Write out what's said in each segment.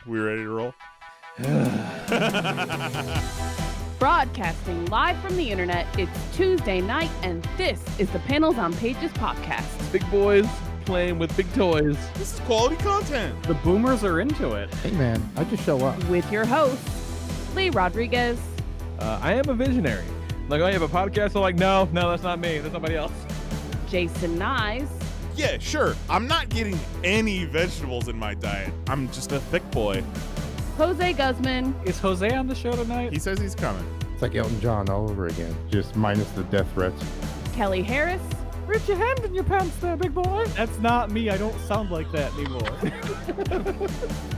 We ready to roll? Broadcasting live from the internet, it's Tuesday night, and this is the Panels on Pages podcast. Big boys playing with big toys. This is quality content. The boomers are into it. Hey man, I just show up. With your host, Lee Rodriguez, I am a visionary. Like, oh, you have a podcast? I'm like, no, that's not me. That's somebody else. Jason Nyes, Yeah, sure. I'm not getting any vegetables in my diet. I'm just a thick boy. Jose Guzman, Is Jose on the show tonight? He says he's coming. It's like Elton John all over again, just minus the death threats. Kelly Harris, Rip your hand in your pants there, big boy. That's not me. I don't sound like that anymore.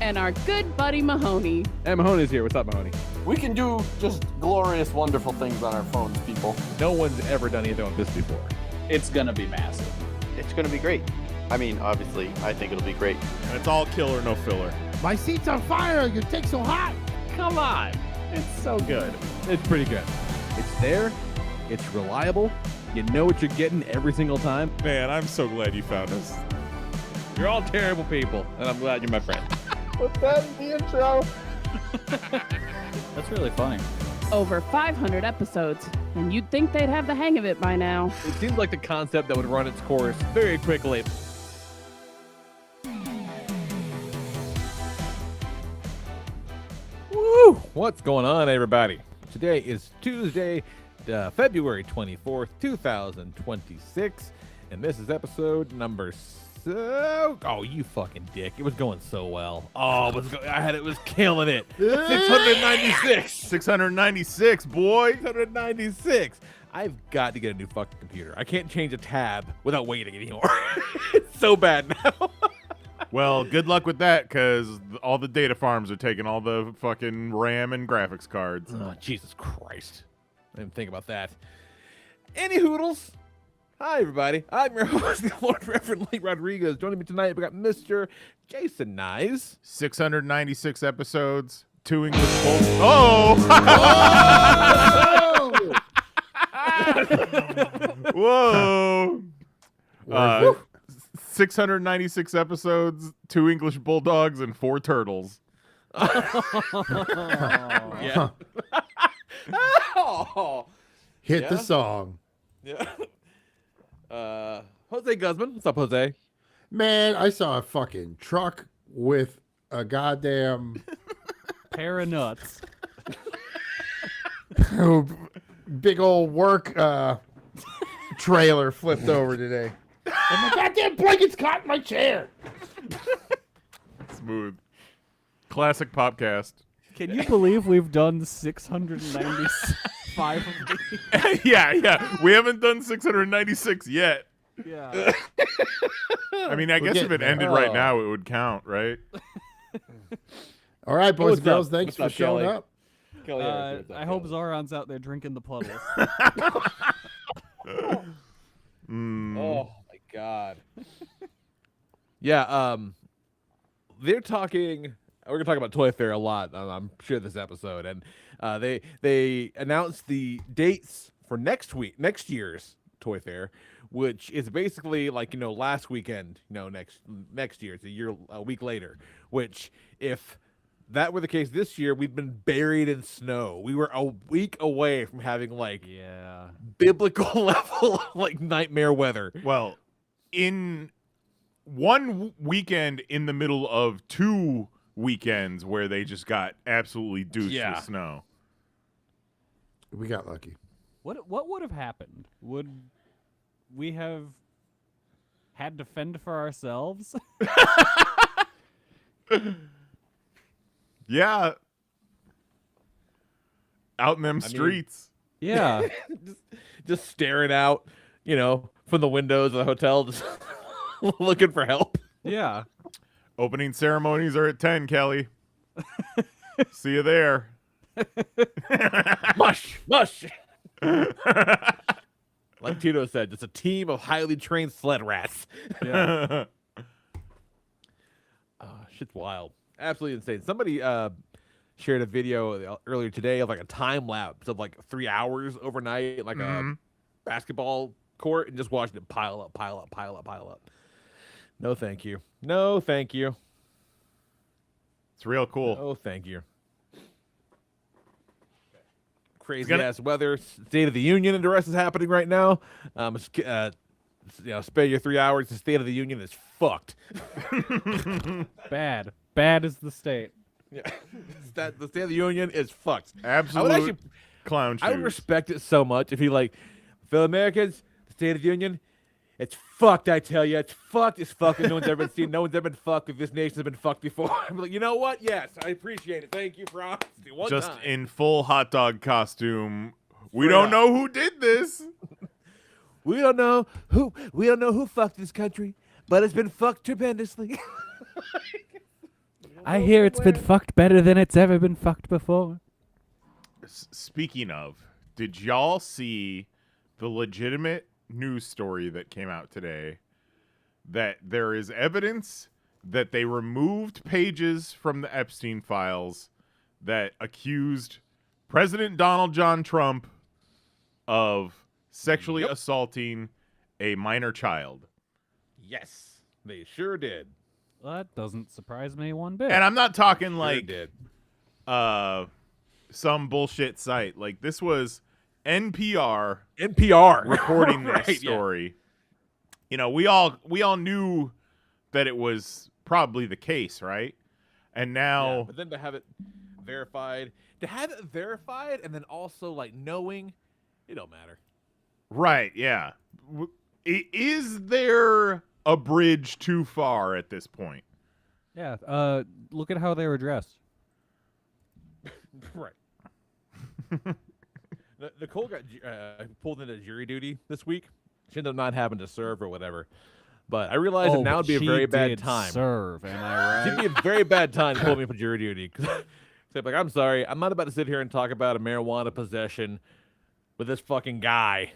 and our good buddy Mahoney. Hey, Mahoney's here. What's up, Mahoney? We can do just glorious, wonderful things on our phones, people. No one's ever done anything like this before. It's gonna be massive. It's going to be great. I mean, obviously, I think it'll be great. And it's all killer, no filler. My seat's on fire! Your dick's so hot! Come on. It's so good. It's pretty good. It's there. It's reliable. You know what you're getting every single time. Man, I'm so glad you found us. You're all terrible people, and I'm glad you're my friend. Put that in the intro. That's really funny. Over 500 episodes, and you'd think they'd have the hang of it by now. It seems like the concept that would run its course very quickly. Woo! What's going on, everybody? Today is Tuesday, February 24th, 2026, and this is episode number oh, you fucking dick. It was going so well. Oh, it was killing it. 696. 696, boy. 696. I've got to get a new fucking computer. I can't change a tab without waiting anymore. It's so bad now. Well, good luck with that, because all the data farms are taking all the fucking RAM and graphics cards. Oh, Jesus Christ. I didn't think about that. Any hoodles? Hi, everybody. I'm your host, the Lord Reverend Lee Rodriguez. Joining me tonight, we got Mr. Jason Nyes. 696 episodes, 2 English bowls. Oh! Whoa! 696 episodes, 2 English bulldogs, and 4 turtles. Yeah. Oh. Hit the song. Yeah. Jose Guzman. What's up, Jose? Man, I saw a fucking truck with a goddamn Pair of nuts. big old work trailer flipped over today. And my goddamn blanket's caught in my chair. Smooth. Classic Popcast. Can you believe we've done 695 of these? Yeah. We haven't done 696 yet. Yeah. I mean, I guess if it ended right now, it would count, right? All right, boys What's and girls, up? thanks What's for up, showing Kelly? up. Kelly, what's up, I hope Kelly? Zoran's out there drinking the puddles. Oh my God. Yeah, they're talking. We're gonna talk about Toy Fair a lot. I'm sure this episode, and they announced the dates for next year's Toy Fair, which is basically like last weekend. Next year. It's a week later. Which, if that were the case this year, we've been buried in snow. We were a week away from having Yeah. biblical level nightmare weather. Well, in one weekend in the middle of 2 weekends where they just got absolutely douched with snow. We got lucky. What would have happened? Would we have had to fend for ourselves? Yeah. Out in them streets. Yeah. just staring out, from the windows of the hotel, just looking for help. Yeah. Opening ceremonies are at 10, Kelly. See you there. Mush. Like Tito said, it's a team of highly trained sled rats. Yeah. Shit's wild. Absolutely insane. Somebody shared a video earlier today of a time lapse of 3 hours overnight, a basketball court, and just watching it pile up. No, thank you. It's real cool. Oh, thank you. Crazy gonna- ass weather. State of the Union address is happening right now. Spare your 3 hours. The State of the Union is fucked. Bad. Bad is the state. Yeah, the State of the Union is fucked. Absolute I would actually, clown shoes. I would respect it so much if he like, fellow Americans, the State of the Union, it's fucked. I tell you, it's fucked. It's fucking. No one's ever been seen. No one's ever been fucked. If this nation's been fucked before, I'm like, you know what? Yes, I appreciate it. Thank you for honesty. One Just time. in full hot dog costume. We Straight don't up. know who did this. We don't know who fucked this country, but it's been fucked tremendously. I hear it's been fucked better than it's ever been fucked before. Speaking of, did y'all see the legitimate news story that came out today that there is evidence that they removed pages from the Epstein files that accused President Donald John Trump of sexually assaulting a minor child? Yes, they sure did. Well, that doesn't surprise me one bit. And I'm not talking Sure like did. some bullshit site. Like, this was NPR reporting this Right, yeah. story. You know, we all knew that it was probably the case, right? And Yeah, now but then to have it verified, and then also like knowing, it don't matter. right, yeah. Is there a bridge too far at this point? Yeah. Look at how they were dressed. Right. Nicole got pulled into jury duty this week. She ended up not having to serve or whatever. But I realized that now would be a very bad time. Serve, am I It'd right? be a very bad time to pull me for jury duty. So like, I'm sorry, I'm not about to sit here and talk about a marijuana possession with this fucking guy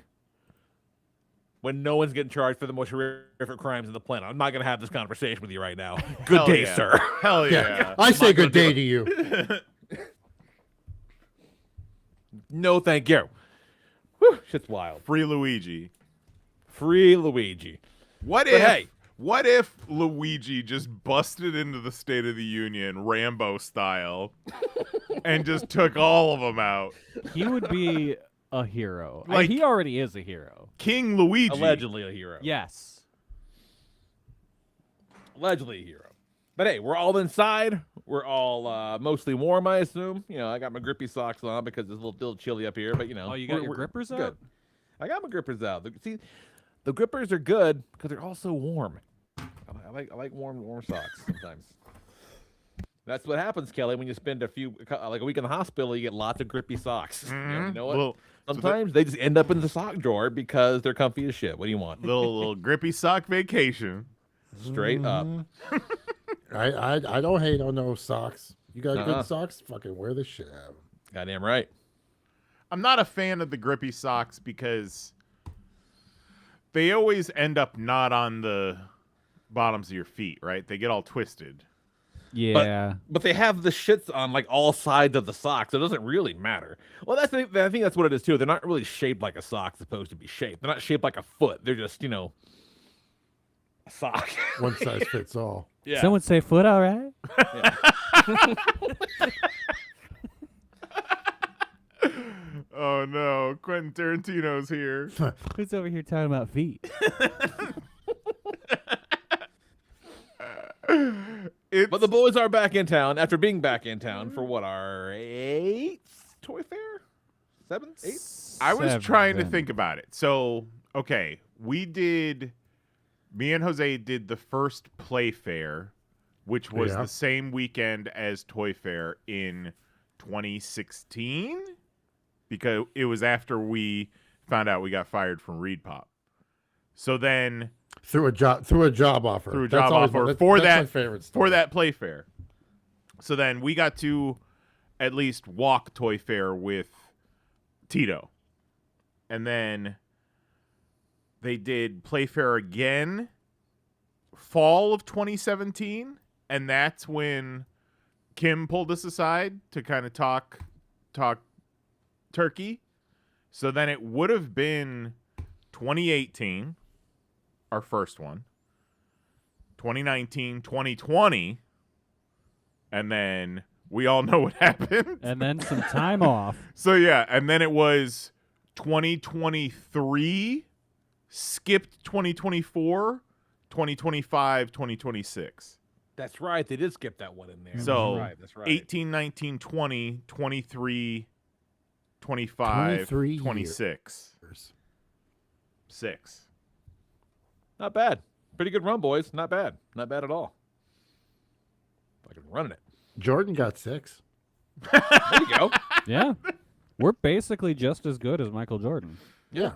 when no one's getting charged for the most horrific crimes on the planet. I'm not going to have this conversation with you right now. Good Hell day, yeah. sir. Hell Yeah. yeah. I say good day to you. No, thank you. Whew, shit's wild. Free Luigi. Free Luigi. What But if hey. what if Luigi just busted into the State of the Union Rambo style and just took all of them out? He would be a hero. Like- He already is a hero. King Luigi. Allegedly a hero. Yes. Allegedly a hero. But hey, we're all inside. We're all mostly warm, I assume. You know, I got my grippy socks on because it's a little chilly up here, but you know. Oh, you got your grippers good. out? I got my grippers out. See, the grippers are good because they're also warm. I like warm socks sometimes. That's what happens, Kelly, when you spend a week in the hospital. You get lots of grippy socks. You know what? Little, Sometimes they just end up in the sock drawer because they're comfy as shit. What do you want? little grippy sock vacation. Straight up. I don't hate on those socks. You got Uh-uh. good socks? Fucking wear the shit out of them. Goddamn right. I'm not a fan of the grippy socks because they always end up not on the bottoms of your feet, right? They get all twisted. Yeah. But they have the shits on like all sides of the sock, so it doesn't really matter. Well, I think that's what it is too. They're not really shaped like a sock supposed to be shaped. They're not shaped like a foot. They're just, a sock. One size fits all. Yeah. Someone say foot, all right? Oh no, Quentin Tarantino's here. Who's over here talking about feet? But the boys are back in town after being back in town for what, our 8th Toy Fair? 7th? 8th? I was trying to Seven. think about it. So, okay, me and Jose did the first Play Fair, which was Yeah. the same weekend as Toy Fair in 2016, because it was after we found out we got fired from Reed Pop. So then Through a job offer. through a That's job always offer my- for that's that my favorite for story. that Play Fair. So then we got to at least walk Toy Fair with Tito. And then they did Play Fair again fall of 2017, and that's when Kim pulled us aside to kind of talk turkey. So then it would have been 2018, our first one. 2019, 2020, and then we all know what happened. And then some time off. So yeah, and then it was 2023, skipped 2024, 2025, 2026. That's right. They did skip that one in there. So that's right. 18, 19, 20, 23, 25, 23 26. years. 6. Not bad. Pretty good run, boys. Not bad. Not bad at all. Fucking running it. Jordan got 6. There you go. Yeah. We're basically just as good as Michael Jordan. Yeah.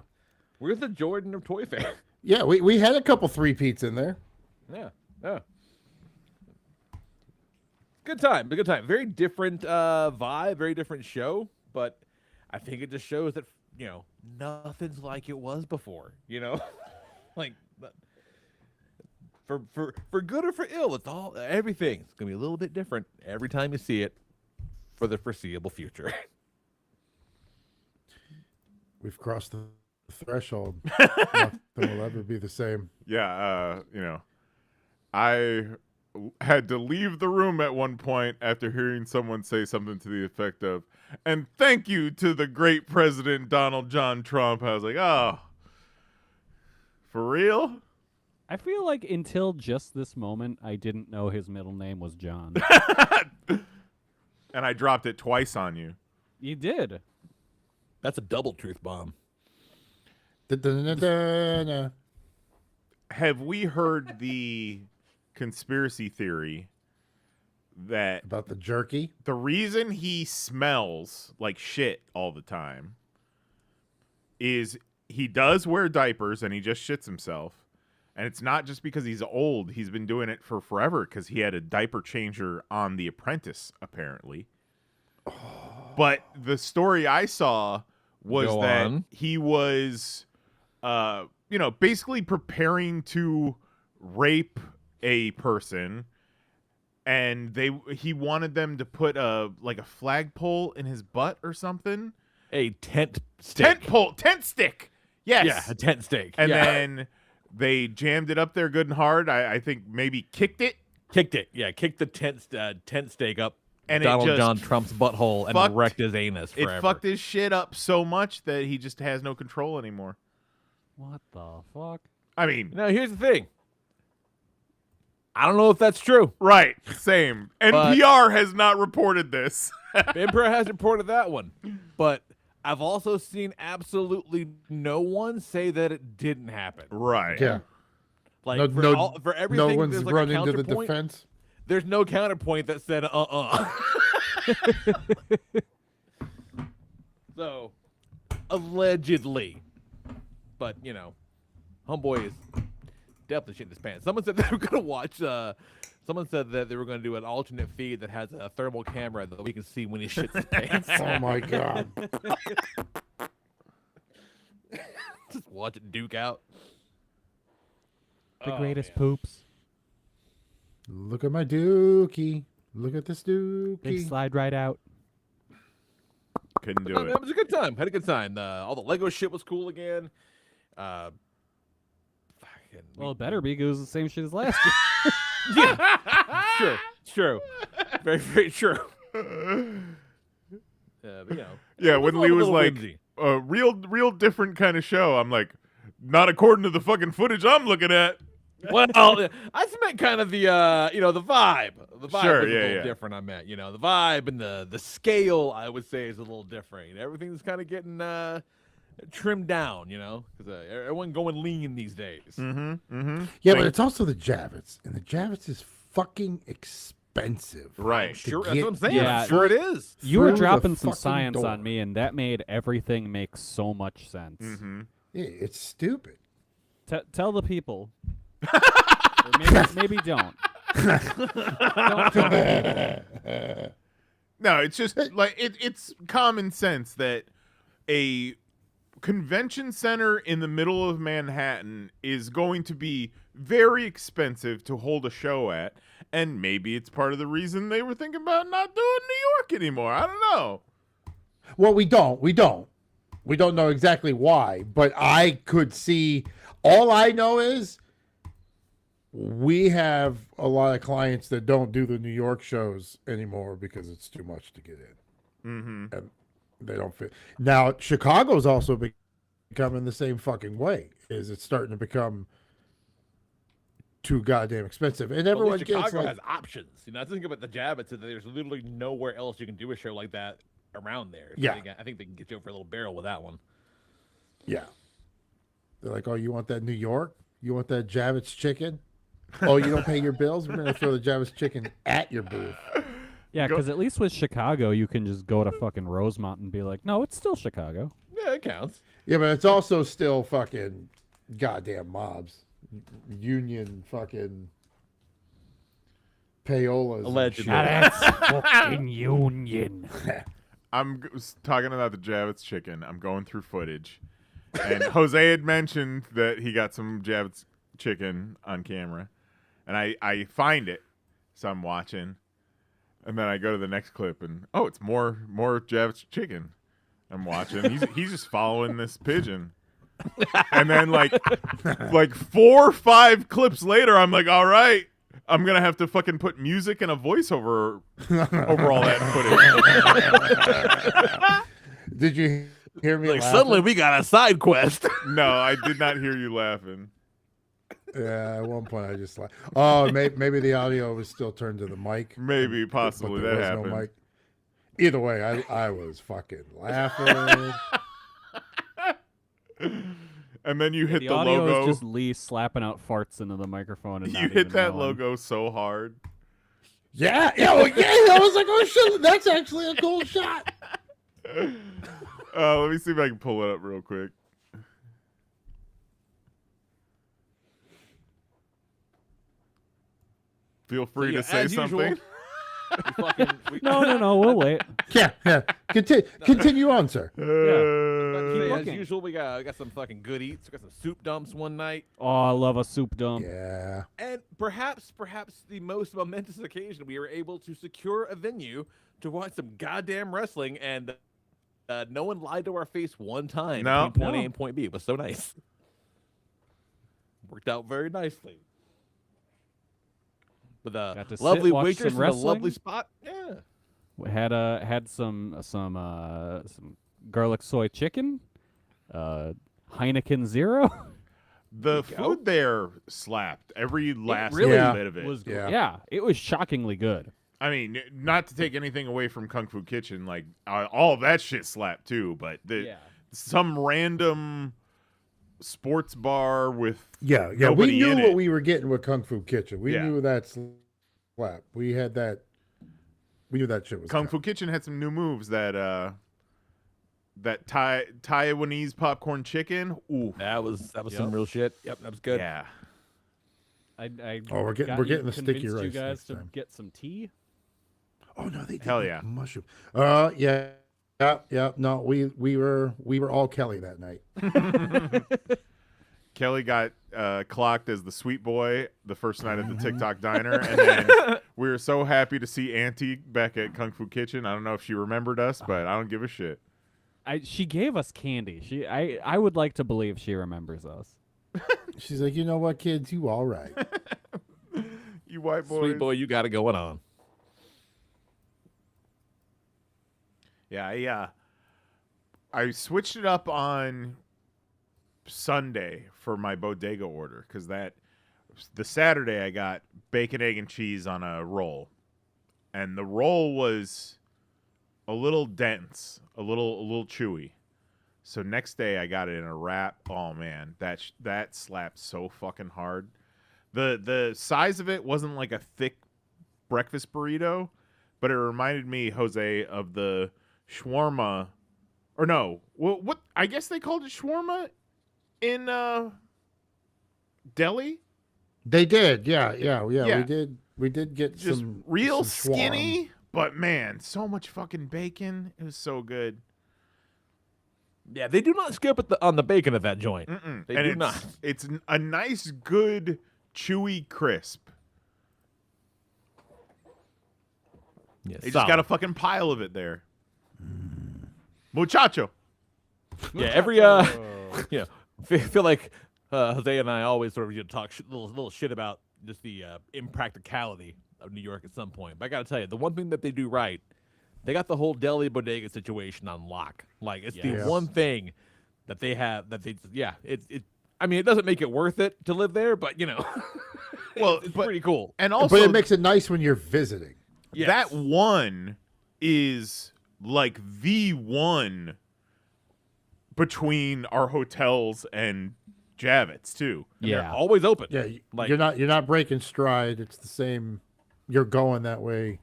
We're the Jordan of Toy Fair. Yeah, we had a couple 3-peats in there. Yeah. Yeah. Good time. Good time. Very different vibe, very different show, but I think it just shows that, nothing's like it was before, like for good or for ill, it's all everything's going to be a little bit different every time you see it for the foreseeable future. We've crossed the threshold. Nothing will ever be the same. Yeah, I had to leave the room at one point after hearing someone say something to the effect of, "And thank you to the great President Donald John Trump." I was like, oh, for real? I feel like until just this moment, I didn't know his middle name was John. And I dropped it twice on you. You did. That's a double truth bomb. Da-da-da-da-da. Have we heard the conspiracy theory that About the jerky. the reason he smells like shit all the time is he does wear diapers and he just shits himself? And it's not just because he's old. He's been doing it for forever because he had a diaper changer on The Apprentice, apparently. But the story I saw was Go that on. he was, basically preparing to rape a person, and he wanted them to put a flagpole in his butt or something. A tent stick. Tent stick. Yes. Yeah, a tent stake. And yeah. then they jammed it up there good and hard. I think maybe kicked it. Kicked it. Yeah, kicked the tent stake up And it Donald just John Trump's butthole fucked- and wrecked his anus forever. It fucked his shit up so much that he just has no control anymore. What the fuck? I mean, Now, here's the thing. I don't know if that's true. right, same. NPR has not reported this. Emperor has reported that one. But I've also seen absolutely no one say that it didn't happen. Right. Yeah. Like, No, for everything, no one's there's like run a into the counterpoint. defense. There's no counterpoint that said, So, allegedly. But, homeboy is definitely shitting his pants. Someone said they were going to watch, someone said that they were going to do an alternate feed that has a thermal camera that we can see when he shits his pants. Oh my god. Just watch it duke out. The Oh, greatest man. poops. Look at my dookie. Look at this They dookie. slide right out. Couldn't do It it. was a good time. Had a good time. All the Lego shit was cool again. Well, it better be because it's the same shit as last year. Sure, true. Very, very true. But, Yeah, it when a Lee was little like, whimsy. a real different kind of show, I'm like, not according to the fucking footage I'm looking at. Well, I just meant kind of the the vibe. The vibe Sure, was a yeah, little yeah. different. I meant, the vibe and the scale, I would say, is a little different. Everything's kind of getting trimmed down, because everyone going lean these days. Yeah, but it's also the Javits, and the Javits is fucking expensive. Right. to Sure, that's get what I'm saying. Yeah. I'm sure it is. You were through the dropping some fucking science door. on me, and that made everything make so much sense. Mm-hmm. Yeah, it's stupid. Tell the people. Or maybe don't. Don't tell the people. No, it's just like it's common sense that a convention center in the middle of Manhattan is going to be very expensive to hold a show at, and maybe it's part of the reason they were thinking about not doing New York anymore. I don't know. Well, we don't know exactly why, but I could see. All I know is we have a lot of clients that don't do the New York shows anymore because it's too much to get in. Mm-hmm. And they don't fit. Now, Chicago's also becoming the same fucking way. Is it's starting to become too goddamn expensive, and Well, everyone Chicago gets like, has options. I think about the Javits, that there's literally nowhere else you can do a show like that around there. So Yeah. I think they can get you over a little barrel with that one. yeah. They're like, oh, you want that New York? You want that Javits chicken? Oh, you don't pay your bills? We're gonna throw the Javits chicken at your booth. Yeah, Go- because at least with Chicago, you can just go to fucking Rosemont and be like, no, it's still Chicago. Yeah, it counts. Yeah, but it's also still fucking goddamn mobs, union fucking payolas. and Allegedly. shit. That's fucking union. I'm talking about the Javits chicken. I'm going through footage, and Jose had mentioned that he got some Javits chicken on camera, and I find it, so I'm watching, and then I go to the next clip, and oh, it's more Javits chicken. I'm watching. He's just following this pigeon, and then like 4 or 5 clips later, I'm like, all right. I'm gonna have to fucking put music and a voiceover over all that footage. Did you hear me? Like laughing? suddenly we got a side quest. No, I did not hear you laughing. Yeah, at one point I just like, oh, maybe the audio was still turned to the mic. Maybe, but possibly there that was happened. no mic. Either way, I was fucking laughing. And then you hit The the audio logo. is just Lee slapping out farts into the microphone. And You not hit even that knowing. logo so hard. Yeah, I was like, oh shit, that's actually a cool shot. Let me see if I can pull it up real quick. Feel free to say as usual, something. No, we'll wait. Yeah. Continue on, sir. As looking. usual, we got some fucking good eats. We got some soup dumps one night, Oh, I love a soup dump. Yeah. and perhaps the most momentous occasion, we were able to secure a venue to watch some goddamn wrestling, and no one lied to our face one time. No. Between point No. A and point B. It was so nice. Worked out very nicely. With a Got to sit, lovely watch waitress some in a lovely wrestling. spot. Yeah. We had some garlic soy chicken, Heineken Zero. The There you go. food there slapped every last really little Yeah. bit of it. was Yeah. yeah, it was shockingly good. I mean, not to take anything away from Kung Fu Kitchen, like all of that shit slapped too. But some random sports bar with Yeah. We nobody knew in what it. we were getting with Kung Fu Kitchen. We Yeah. knew that slap. We had that. We knew that shit was Kung coming. Fu Kitchen had some new moves that Taiwanese popcorn chicken. Ooh, That was Yep. some real shit. Yep, that was good. yeah. I Oh, we're getting the sticky convinced you rice guys next to time. get some tea. Oh no, they did Hell make yeah. mushroom. Yeah. No, we were all Kelly that night. Kelly got clocked as the sweet boy the first night at the TikTok diner, and then we were so happy to see Auntie back at Kung Fu Kitchen. I don't know if she remembered us, but I don't give a shit. She gave us candy. I would like to believe she remembers us. She's like, you know what, kids, you all right. You white boys. Sweet boy, you got it going on. Yeah, I switched it up on Sunday for my bodega order because the Saturday I got bacon, egg, and cheese on a roll, and the roll was a little dense, a little chewy. So next day I got it in a wrap. Oh man, that slapped so fucking hard. The size of it wasn't like a thick breakfast burrito, but it reminded me, Jose, of the shawarma, or no, what I guess they called it shawarma in Delhi. They did, yeah. Yeah. We did get Just some real some shawarma. skinny, but man, so much fucking bacon. It was so good. Yeah, they do not skip on the bacon at that joint. Mm-mm. They And do it's, not. It's a nice, good, chewy crisp. Yeah, They just got a fucking pile of it there. Muchacho. Yeah, every feel like Jose and I always sort of talk little shit about just the impracticality of New York at some point. But I gotta tell you, the one thing that they do right, they got the whole deli bodega situation on lock. Like it's the Yes. one thing that they have that they it. I mean, it doesn't make it worth it to live there, but Well, it's but- pretty cool. And also, but it makes it nice when you're visiting. Yes. that one is like the one between our hotels and Javits too. And they're Yeah. always open. Yeah, Like- you're not breaking stride. It's the same. You're going that way.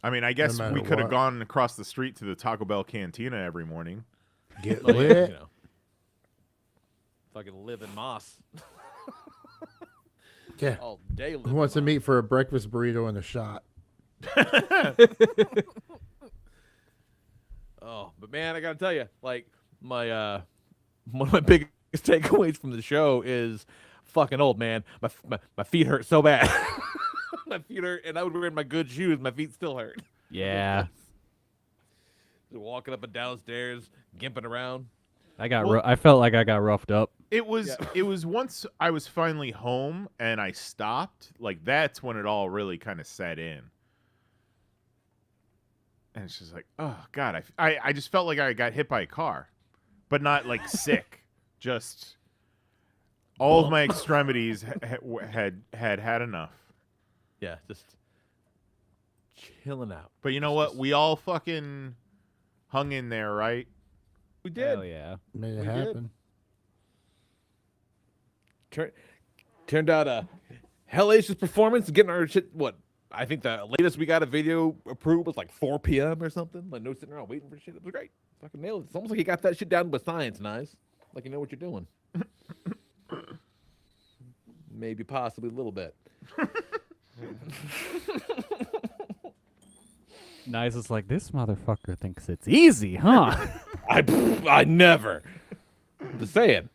I mean, I guess matter we could have what. gone across the street to the Taco Bell cantina every morning. Get Like, lit. Fucking live in Moss Yeah. all day. Who wants to meet for a breakfast burrito and a shot? Oh, but man, I gotta tell you, like my one of my biggest takeaways from the show is fucking old, man. My feet hurt so bad. My feet hurt, and I was wearing my good shoes. My feet still hurt. Yeah. Just walking up and downstairs, gimping around. I felt like I got roughed up. It was once I was finally home and I stopped, like that's when it all really kind of set in. And it's just like, oh god, I just felt like I got hit by a car, but not like sick. Just all of my extremities had enough. Yeah, just chilling out. But you know what? We all fucking hung in there, right? We did. Hell yeah. Made it We did. happen. Turned out hellacious performance, getting our shit. What I think the latest we got a video approved was like 4 p.m. or something. Like no sitting around waiting for shit. It was great. Fucking nailed it. It's almost like you got that shit down with science, nice. Like you know what you're doing. Maybe possibly a little bit. Nice is like, this motherfucker thinks it's easy, huh? I never. I'm just saying.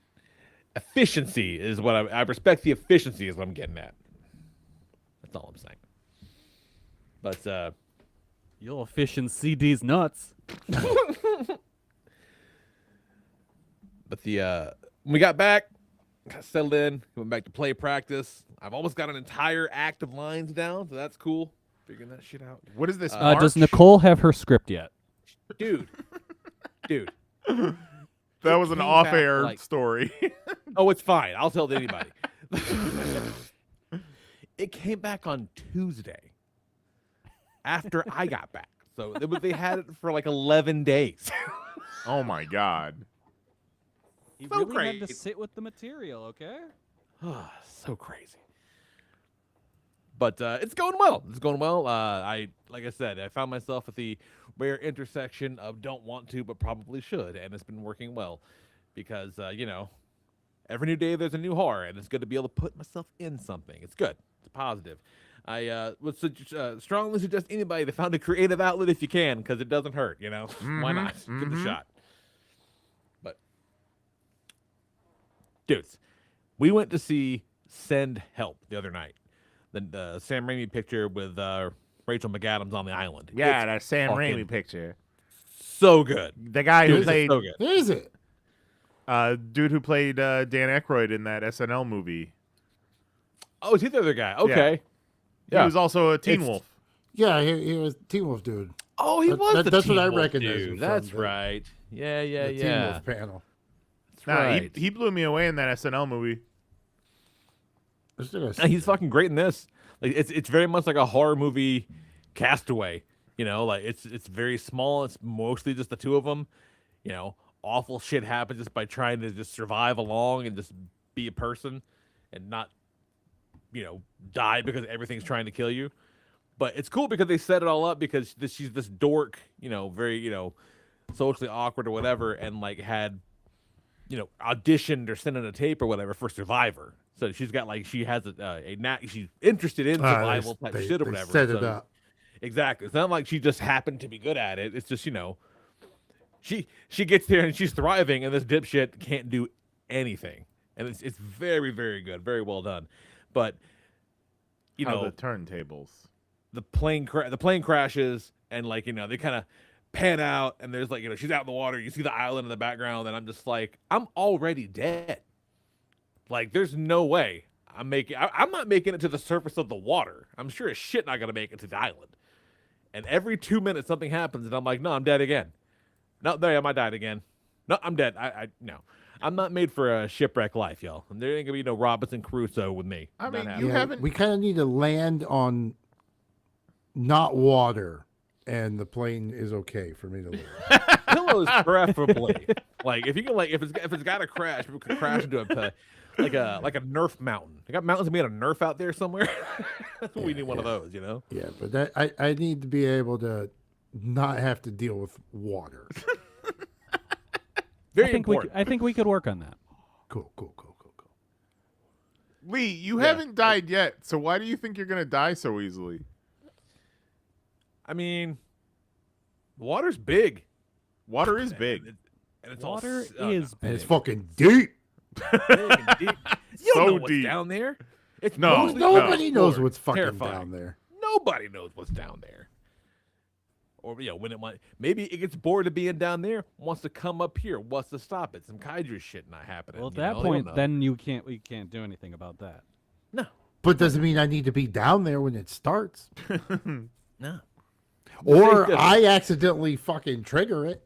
Efficiency is what I respect. The efficiency is what I'm getting at. That's all I'm saying. But You'll efficiency these nuts. But when we got back, got settled in, went back to play practice. I've almost got an entire act of lines down, so that's cool. Figuring that shit out, What is this? Does March? Nicole have her script yet? dude. That was an came back, off-air like- story. Oh, it's fine. I'll tell anybody. It came back on Tuesday after I got back, so they had it for like 11 days. Oh my god. You So really had crazy. to sit with the material, okay? So crazy. But it's going well. It's going well. Like I said, I found myself at the rare intersection of don't want to, but probably should, and it's been working well because every new day there's a new horror, and it's good to be able to put myself in something. It's good. It's positive. I would strongly suggest anybody to find a creative outlet if you can, because it doesn't hurt. Why not? Give it a shot. But dudes, we went to see Send Help the other night. The Sam Raimi picture with Rachel McAdams on the island. Yeah, It's that Sam fucking Raimi picture. so good. The guy who It's played so good. Is it? dude who played Dan Aykroyd in that SNL movie. Oh, is he the other guy? Okay. He was also a Teen It's- Wolf. Yeah, he was Teen Wolf dude. Oh, he That- was that- the that's what Teen I Wolf recognize him dude. from, That's the- right. Yeah. The Teen Wolf panel. That's Nah, right. he blew me away in that SNL movie. Let's do this. And he's fucking great in this. Like it's very much like a horror movie Castaway. Like it's very small. It's mostly just the two of them. Awful shit happens just by trying to just survive along and just be a person and not die because everything's trying to kill you. But it's cool because they set it all up because she's this dork, very socially awkward or whatever, and like had auditioned or sent in a tape or whatever for Survivor. So she's got she has she's interested in survival type shit or they whatever. set it So- up. Exactly. It's not like she just happened to be good at it. It's just she gets there and she's thriving, and this dipshit can't do anything. And it's very, very good, very well done. But How the turntables. the plane crashes, and they kind of pan out, and there's she's out in the water. You see the island in the background, and I'm just like, I'm already dead. Like, there's no way I'm not making it to the surface of the water. I'm sure as shit not gonna make it to the island. And every 2 minutes something happens, and I'm like, no, I'm dead again. No, there I am. I died again. No, I'm dead. No. I'm not made for a shipwreck life, y'all. And there ain't gonna be no Robinson Crusoe with me. I mean, Not you happening. haven't. We kind of need to land on not water, and the plane is okay for me to live. Pillows preferably. Like if you can, like if it's got to crash, we could crash into a like a Nerf mountain. They got mountains made of Nerf out there somewhere. That's what we need one of those, you know. Yeah, but I need to be able to not have to deal with water. Very I think important. I think we could work on that. Cool. Lee, you haven't died yet, so why do you think you're gonna die so easily? I mean, water's big. Water is big. And it's Water all, is And it's big. fucking deep. big and deep. You don't So know what's deep. down there. It's No, mostly Nobody knows water. what's fucking Terrifying. down there. Nobody knows what's down there. Or when it might, maybe it gets bored of being down there, wants to come up here, wants to stop it. Some kaiju shit not happening. Well, at you that know? They don't point, know. then we can't do anything about that. no, But doesn't mean I need to be down there when it starts. no. Or difference. I accidentally fucking trigger it.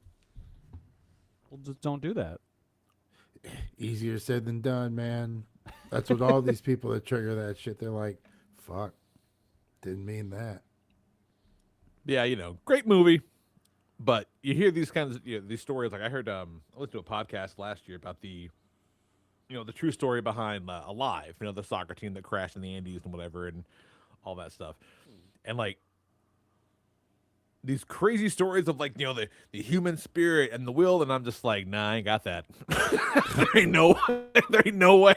Well, just don't do that. Easier said than done, man. That's what all these people that trigger that shit, they're like, fuck, didn't mean that. Yeah, great movie, but you hear these kinds of these stories. Like I heard, I listened to a podcast last year about the true story behind Alive. The soccer team that crashed in the Andes and whatever, and all that stuff, and like these crazy stories of like the human spirit and the will, and I'm just like, nah, I ain't got that. there ain't no way.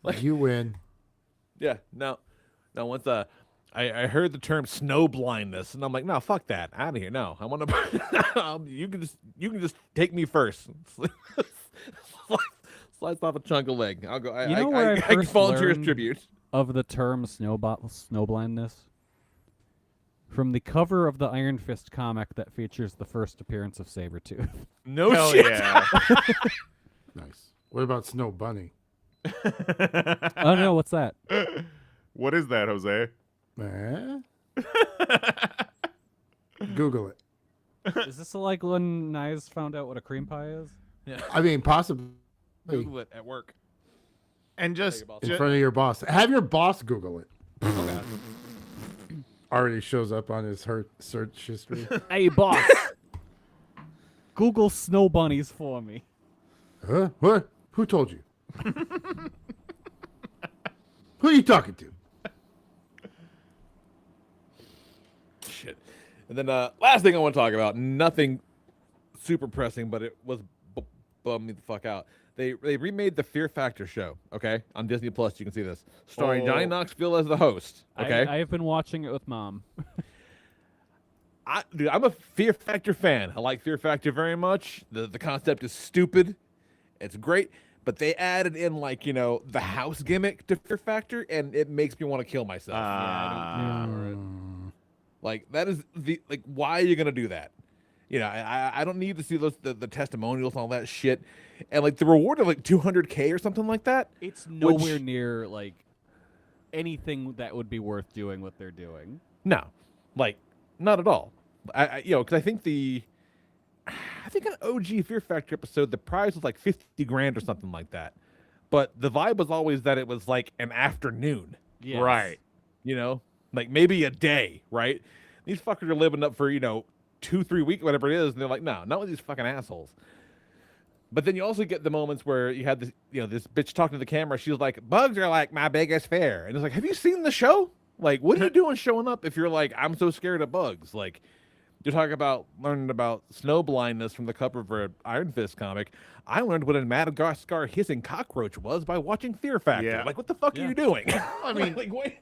like You win. yeah, no. Once I heard the term snow blindness, and I'm like, no, fuck that, out of here. No, I want to. you can just take me first. Slice off a chunk of leg. I'll go. You know where I I can first volunteer as learned tribute. Of the term snow blindness? From the cover of the Iron Fist comic that features the first appearance of Sabretooth. No Hell shit. yeah. Nice. What about Snow Bunny? Oh no, what's that? What is that, Jose? Eh? Google it. Is this like when Nyes found out what a cream pie is? I mean, possibly Google it at work. And just, boss. in front of your boss. Have your boss Google it. Already shows up on his search history. Hey boss, Google snow bunnies for me. Huh? What? Who told you? Who are you talking to? Shit. And then last thing I want to talk about, nothing super pressing, but it was bummed me the fuck out. They remade the Fear Factor show, okay, on Disney Plus. You can see this, starring Johnny Knoxville as the host. Okay, I have been watching it with Mom. Dude, I'm a Fear Factor fan. I like Fear Factor very much. The concept is stupid. It's great, but they added in like the house gimmick to Fear Factor, and it makes me want to kill myself. Like that is why are you gonna do that? I don't need to see the testimonials and all that shit, and like the reward of like $200K or something like that. It's nowhere near like anything that would be worth doing what they're doing. No, like not at all. Because I think an OG Fear Factor episode, the prize was like $50,000 or something like that, but the vibe was always that it was like an afternoon, Yes. right? Like maybe a day, right? These fuckers are living up for 2-3 weeks, whatever it is, and they're like, no, not with these fucking assholes. But then you also get the moments where you had this, this bitch talking to the camera. She's like, bugs are like my biggest fear. And it's like, have you seen the show? Like, what are you doing showing up if you're like, I'm so scared of bugs? Like, you're talking about learning about snow blindness from the cover of an Iron Fist comic. I learned what a Madagascar hissing cockroach was by watching Fear Factor. Yeah. Like, what the fuck are you doing? I mean, like, wait.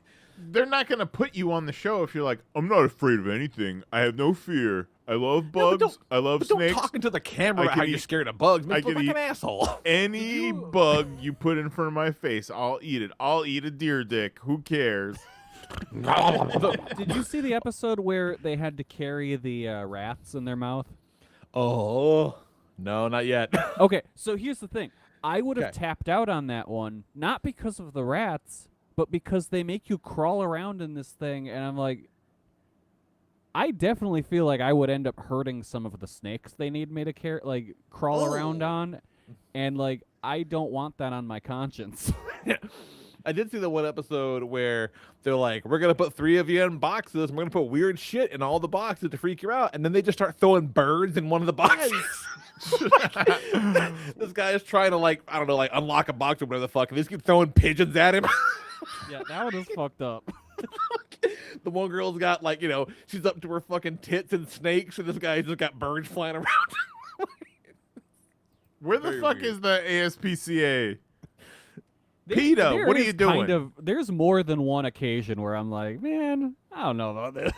They're not going to put you on the show if you're like, I'm not afraid of anything. I have no fear. I love bugs. I love But snakes. don't talk into the camera I about how could you're eat- scared of bugs. I Make you could look like eat an asshole. Any bug you put in front of my face, I'll eat it. I'll eat a deer dick. Who cares? Did you see the episode where they had to carry the rats in their mouth? Oh, no, not yet. Okay, so here's the thing. I would have Okay. tapped out on that one, not because of the rats, but because they make you crawl around in this thing, and I'm like, I definitely feel like I would end up hurting some of the snakes they need me to crawl around on, and like I don't want that on my conscience. I did see the one episode where they're like, we're going to put 3 of you in boxes, and we're going to put weird shit in all the boxes to freak you out, and then they just start throwing birds in one of the boxes. This guy is trying to, like, I don't know, like, unlock a box or whatever the fuck, and they just keep throwing pigeons at him. Yeah, that one is fucked up. The one girl's got, like, she's up to her fucking tits and snakes, and this guy's just got birds flying around. Where the Very fuck weird. is the ASPCA? There- PETA, there what are is you doing? There's more than one occasion where I'm like, man, I don't know about this.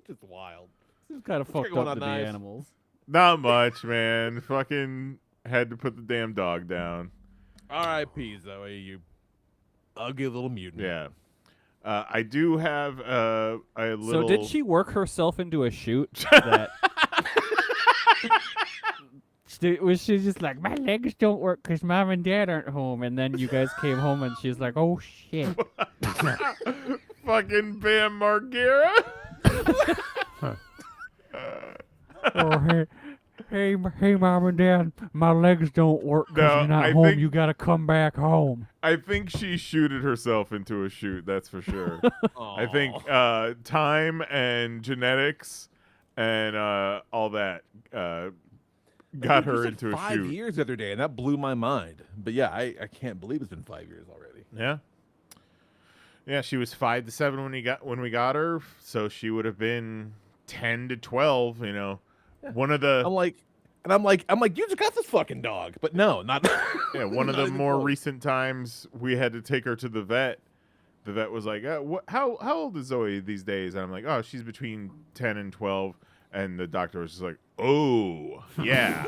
Just wild. It's kind of fucked going up on to the nice. animals. Not much, man. Fucking had to put the damn dog down. R.I.P. Zoe, you ugly little mutant. Yeah. I do have a little. So did she work herself into a shoot that was she just like, my legs don't work because mom and dad aren't home, and then you guys came home and she's like, oh shit. Fucking Bam Margera? Oh, hey, mom and dad, my legs don't work because No, you're not I home. think- You gotta come back home. I think she shooted herself into a shoot, that's for sure. I think Aw. time and genetics and all that got You her said into a 5 shoot. years the other day, and that blew my mind. But yeah, I can't believe it's been 5 years already. Yeah. Yeah, she was 5 to 7 when we got her, so she would have been 10 to 12, One of the I'm like, you just got this fucking dog, but no, not. Yeah, one of not the even more close. recent times we had to take her to the vet. The vet was like, how old is Zoe these days? And I'm like, oh, she's between 10 and 12. And the doctor was just like, oh, yeah.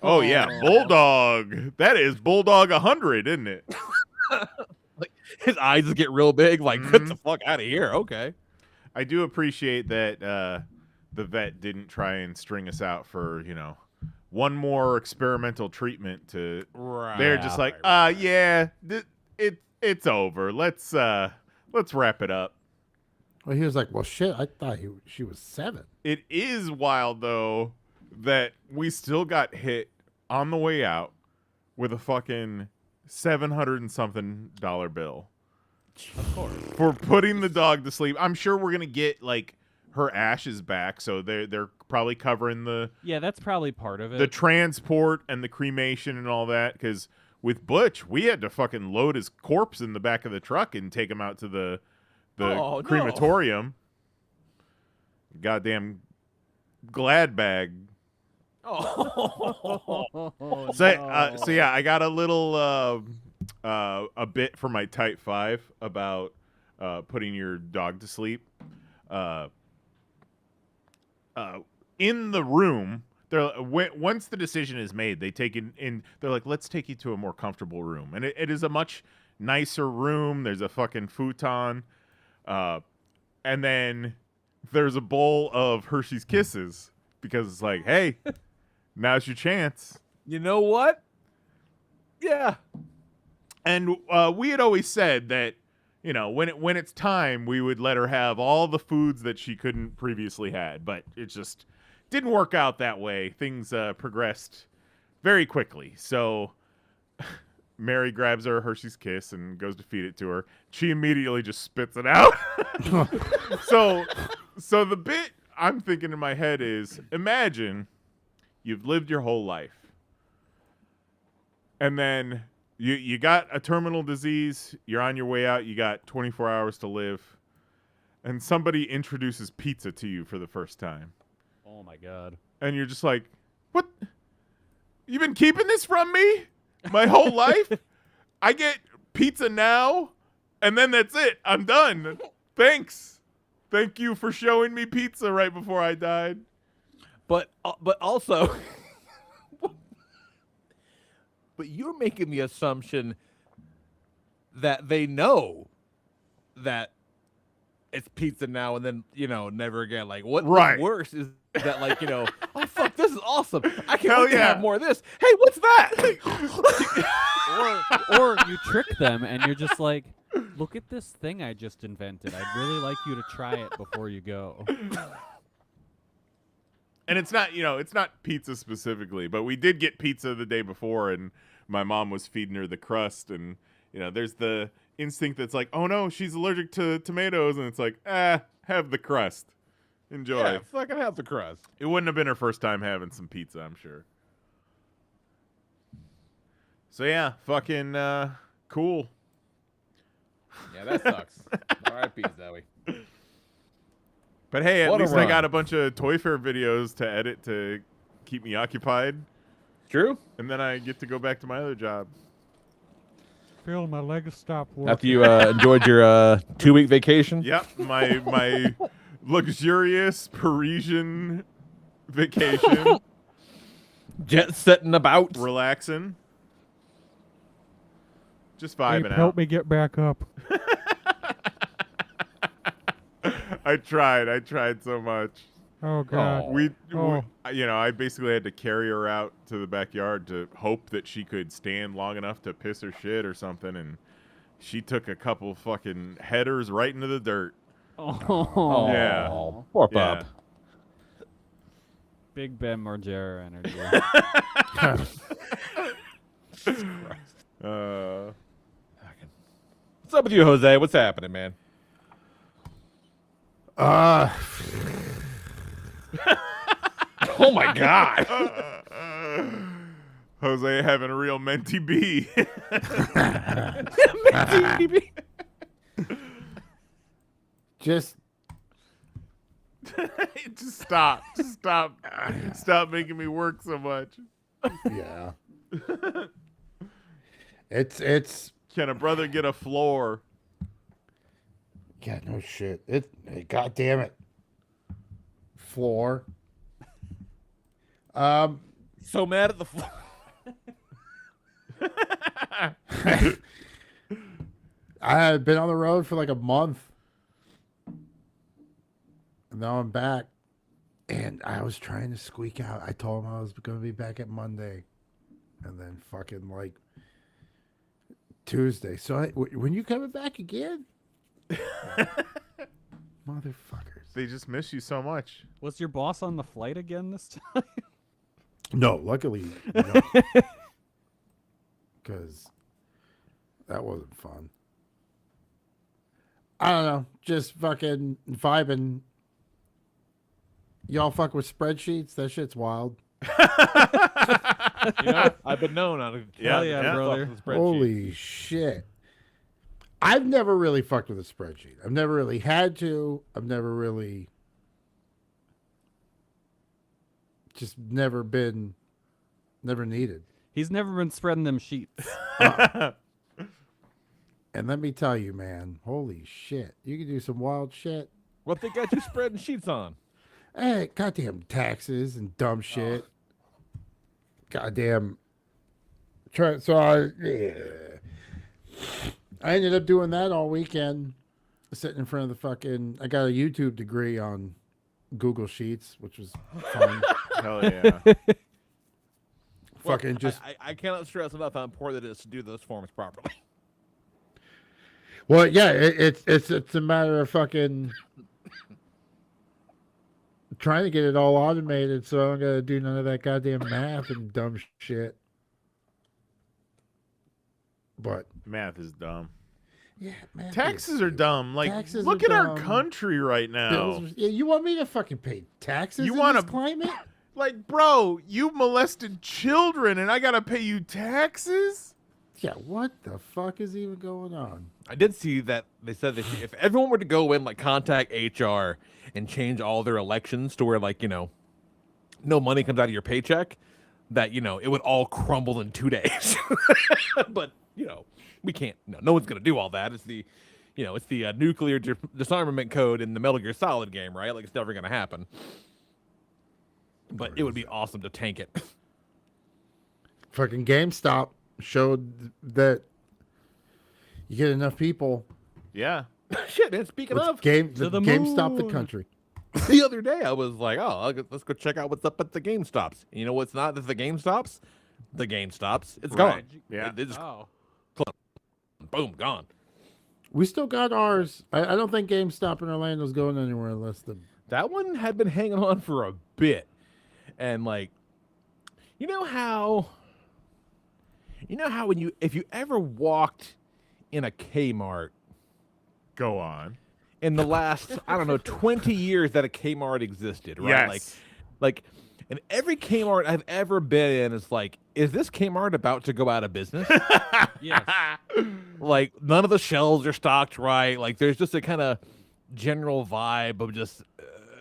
Oh, yeah, Bulldog. That is Bulldog 100, isn't it? Like his eyes just get real big. Like, get the fuck out of here. Okay. I do appreciate that the vet didn't try and string us out for, one more experimental treatment to... Right. They're just like, yeah, it's over. Let's wrap it up. Well, he was like, well, shit, I thought she was 7. It is wild though that we still got hit on the way out with a fucking $700 and something bill. Of course. For putting the dog to sleep. I'm sure we're gonna get like her ashes back, so they're probably covering the Yeah, that's probably part of it. the transport and the cremation and all that. Because with Butch, we had to fucking load his corpse in the back of the truck and take him out to the Oh, no. crematorium. Goddamn glad bag. Oh. So yeah, I got a little a bit for my type 5 about putting your dog to sleep. In the room, once the decision is made, they take it in. They're like, let's take you to a more comfortable room, and it is a much nicer room. There's a fucking futon, and then there's a bowl of Hershey's Kisses because it's like, hey, now's your chance. You know what? Yeah. And we had always said that, when it's time, we would let her have all the foods that she couldn't previously had, but it just didn't work out that way. Things progressed very quickly. So Mary grabs her Hershey's Kiss and goes to feed it to her. She immediately just spits it out. So the bit I'm thinking in my head is, imagine you've lived your whole life, and then you got a terminal disease, you're on your way out, you got 24 hours to live, and somebody introduces pizza to you for the first time. Oh my god. And you're just like, what? You've been keeping this from me my whole life? I get pizza now, and then that's it. I'm done. Thanks. Thank you for showing me pizza right before I died. But also, but you're making the assumption that they know that it's pizza now and then, never again. Like, what's Right. worse is that like, oh fuck, this is awesome. I can't Hell wait to yeah. have more of this. Hey, what's that? Or you trick them and you're just like, look at this thing I just invented. I'd really like you to try it before you go. And it's not, it's not pizza specifically, but we did get pizza the day before, and my mom was feeding her the crust, and there's the instinct that's like, oh no, she's allergic to tomatoes, and it's like, have the crust. Enjoy. Yeah, fucking have the crust. It wouldn't have been her first time having some pizza, I'm sure. So yeah, fucking cool. Yeah, that sucks. R.I.P. Zoe. But hey, at What a least I got run. a bunch of Toy Fair videos to edit to keep me occupied, True. and then I get to go back to my other job. Phil, my legs stopped working. After you enjoyed your 2-week vacation. Yep, my luxurious Parisian vacation, Jet setting about. relaxing, just vibing out. Help me get back up. I tried so much. Oh, God. I basically had to carry her out to the backyard to hope that she could stand long enough to piss her shit or something, and she took a couple fucking headers right into the dirt. Oh, Yeah. Poor Yeah. pup. Big Ben Margera energy. What's up with you, Jose? What's happening, man? Uh, Oh my god. Jose having a real mentee bee. just Just stop. Stop making me work so much. yeah. It's Can a brother get a floor? yeah, no shit. God damn it. Floor. So mad at the floor. I had been on the road for like a month. And now I'm back. And I was trying to squeak out. I told him I was going to be back at Monday. And then fucking like Tuesday. So when you coming back again? Motherfuckers. They just miss you so much. Was your boss on the flight again this time? No, luckily. No. Because that wasn't fun. I don't know. Just fucking vibing. Y'all fuck with spreadsheets? That shit's wild. I've been known on a Yeah, yeah, brother. Holy shit. I've never really fucked with a spreadsheet. I've never really had to. I've never really just never needed. He's never been spreading them sheets. And let me tell you, man, holy shit. You can do some wild shit. What they got you spreading sheets on? Hey, goddamn taxes and dumb shit. Goddamn. I ended up doing that all weekend, sitting in front of the fucking. I got a YouTube degree on Google Sheets, which was fun. Hell yeah. Fucking just. I cannot stress enough how important it is to do those forms properly. Well, yeah, it's a matter of fucking trying to get it all automated, so I don't gotta do none of that goddamn math and dumb shit. But Math is dumb. yeah, math Taxes is are stupid. dumb. Like, Taxes look are at our dumb. country right now. Bills, yeah, you want me to fucking pay taxes? You in wanna- this climate? Like, bro, you molested children and I gotta pay you taxes? Yeah, what the fuck is even going on? I did see that they said that if everyone were to go in, like, contact HR and change all their elections to where, like, no money comes out of your paycheck, that, it would all crumble in 2 days. But, we can't. No one's going to do all that. It's the, it's the nuclear disarmament code in the Metal Gear Solid game, right? Like, it's never going to happen. But it would be awesome to tank it. Fucking GameStop showed that you get enough people. Yeah. Shit, man. Speaking Let's of, game To the GameStop the moon. country. the other day I was like, oh, let's go check out what's up at the GameStops. And you know what's not at the GameStops? The GameStops. It's Right. gone. Yeah. They just Oh. boom, gone. We still got ours. I don't think GameStop in Orlando's going anywhere unless the. That one had been hanging on for a bit. And like, you know how when if you ever walked in a Kmart Go on. in the last, I don't know, 20 years that a Kmart existed, right? Yes. Like, and every Kmart I've ever been in is like, is this Kmart about to go out of business? Yes. Like, none of the shelves are stocked right. Like, there's just a kind of general vibe of just,